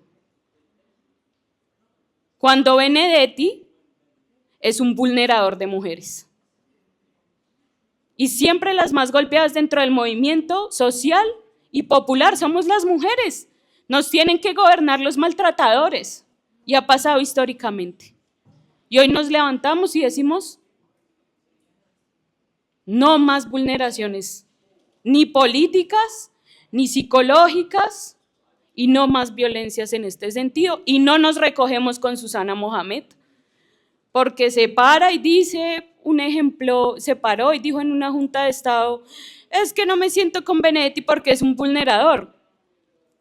Cuando Benedetti es un vulnerador de mujeres. Y siempre las más golpeadas dentro del movimiento social y popular somos las mujeres. Nos tienen que gobernar los maltratadores, y ha pasado históricamente. Y hoy nos levantamos y decimos, no más vulneraciones, ni políticas, ni psicológicas, y no más violencias en este sentido. Y no nos recogemos con Susana Mohamed, porque se para y dice, un ejemplo, se paró y dijo en una junta de Estado, es que no me siento con Benedetti porque es un vulnerador,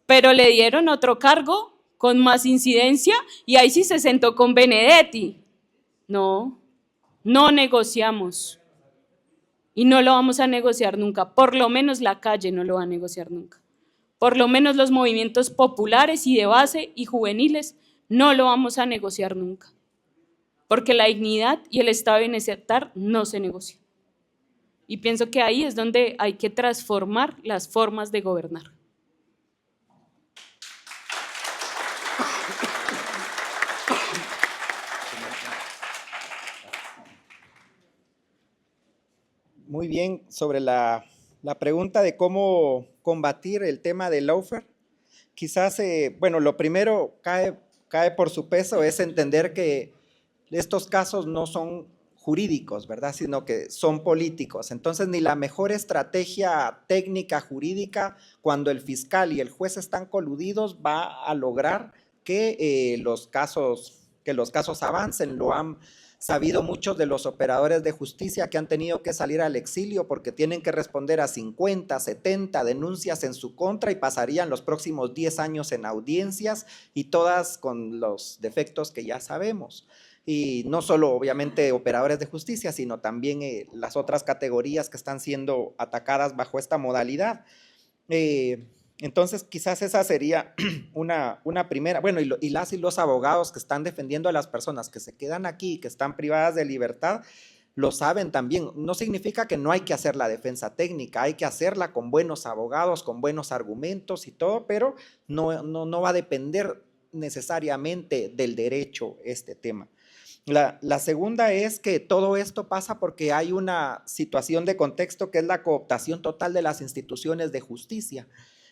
pero le dieron otro cargo con más incidencia y ahí sí se sentó con Benedetti. No, no negociamos y no lo vamos a negociar nunca, por lo menos la calle no lo va a negociar nunca, por lo menos los movimientos populares y de base y juveniles no lo vamos a negociar nunca. Porque la dignidad y el estado de bienestar no se negocian. Y pienso que ahí es donde hay que transformar las formas de gobernar.
Muy bien, sobre la pregunta de cómo combatir el tema del lawfare, quizás, bueno, lo primero cae por su peso es entender que estos casos no son jurídicos, ¿verdad? Sino que son políticos. Entonces, ni la mejor estrategia técnica jurídica, cuando el fiscal y el juez están coludidos, va a lograr que los casos avancen. Lo han sabido muchos de los operadores de justicia que han tenido que salir al exilio porque tienen que responder a 50, 70 denuncias en su contra y pasarían los próximos 10 años en audiencias y todas con los defectos que ya sabemos. Y no solo obviamente operadores de justicia, sino también las otras categorías que están siendo atacadas bajo esta modalidad. Entonces quizás esa sería una primera, bueno, y las y los abogados que están defendiendo a las personas que se quedan aquí, que están privadas de libertad, lo saben también. No significa que no hay que hacer la defensa técnica, hay que hacerla con buenos abogados, con buenos argumentos y todo, pero no va a depender necesariamente del derecho este tema. La segunda es que todo esto pasa porque hay una situación de contexto que es la cooptación total de las instituciones de justicia.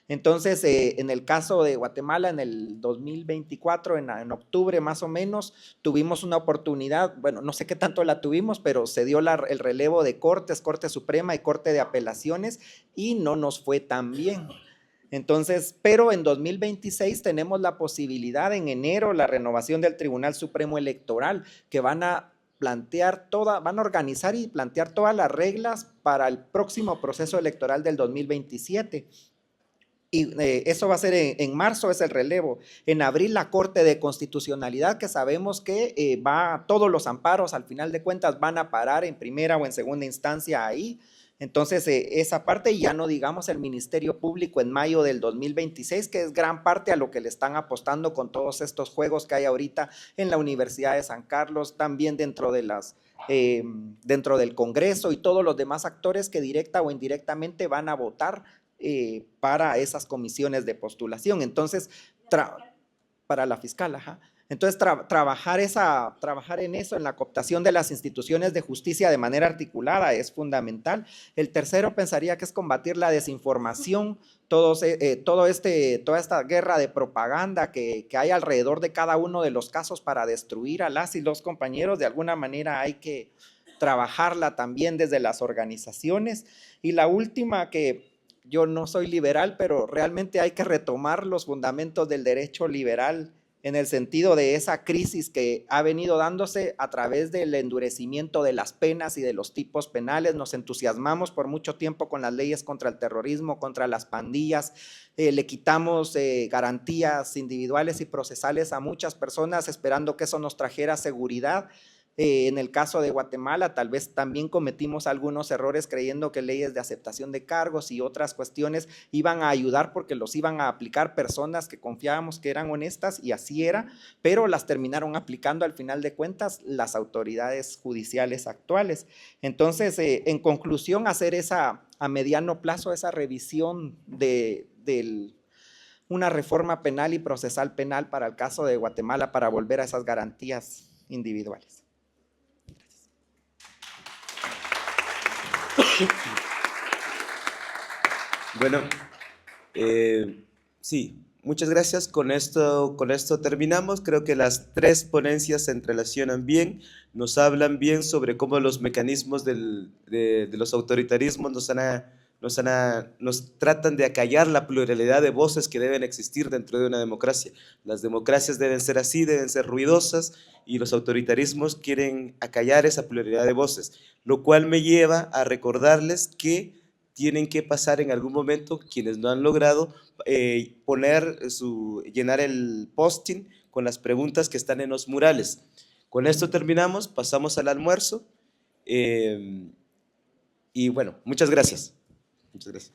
Entonces, en el caso de Guatemala, en el 2024, en octubre más o menos, tuvimos una oportunidad, bueno, no sé qué tanto la tuvimos, pero se dio el relevo de cortes, Corte Suprema y Corte de Apelaciones, y no nos fue tan bien. Entonces, pero en 2026 tenemos la posibilidad en enero, la renovación del Tribunal Supremo Electoral, que van a organizar y plantear todas las reglas para el próximo proceso electoral del 2027. Y eso va a ser en marzo, es el relevo. En abril la Corte de Constitucionalidad, que sabemos que todos los amparos al final de cuentas van a parar en primera o en segunda instancia ahí. Entonces esa parte, y ya no digamos el Ministerio Público en mayo del 2026, que es gran parte a lo que le están apostando con todos estos juegos que hay ahorita en la Universidad de San Carlos, también dentro del Congreso y todos los demás actores que directa o indirectamente van a votar para esas comisiones de postulación. Entonces, para la fiscal, ajá. Entonces, trabajar en eso, en la cooptación de las instituciones de justicia de manera articulada es fundamental. El tercero pensaría que es combatir la desinformación, toda esta guerra de propaganda que hay alrededor de cada uno de los casos para destruir a las y los compañeros. De alguna manera hay que trabajarla también desde las organizaciones. Y la última, que yo no soy liberal, pero realmente hay que retomar los fundamentos del derecho liberal en el sentido de esa crisis que ha venido dándose a través del endurecimiento de las penas y de los tipos penales. Nos entusiasmamos por mucho tiempo con las leyes contra el terrorismo, contra las pandillas, le quitamos garantías individuales y procesales a muchas personas esperando que eso nos trajera seguridad. En el caso de Guatemala, tal vez también cometimos algunos errores creyendo que leyes de aceptación de cargos y otras cuestiones iban a ayudar porque los iban a aplicar personas que confiábamos que eran honestas, y así era, pero las terminaron aplicando al final de cuentas las autoridades judiciales actuales. Entonces, en conclusión, hacer a mediano plazo esa revisión de una reforma penal y procesal penal para el caso de Guatemala, para volver a esas garantías individuales.
Bueno, sí, muchas gracias. Con esto terminamos. Creo que las tres ponencias se entrelacionan bien, nos hablan bien sobre cómo los mecanismos de los autoritarismos nos tratan de acallar la pluralidad de voces que deben existir dentro de una democracia. Las democracias deben ser así, deben ser ruidosas, y los autoritarismos quieren acallar esa pluralidad de voces, lo cual me lleva a recordarles que tienen que pasar en algún momento, quienes no han logrado, llenar el posting con las preguntas que están en los murales. Con esto terminamos, pasamos al almuerzo, y bueno, muchas gracias. Muchas gracias.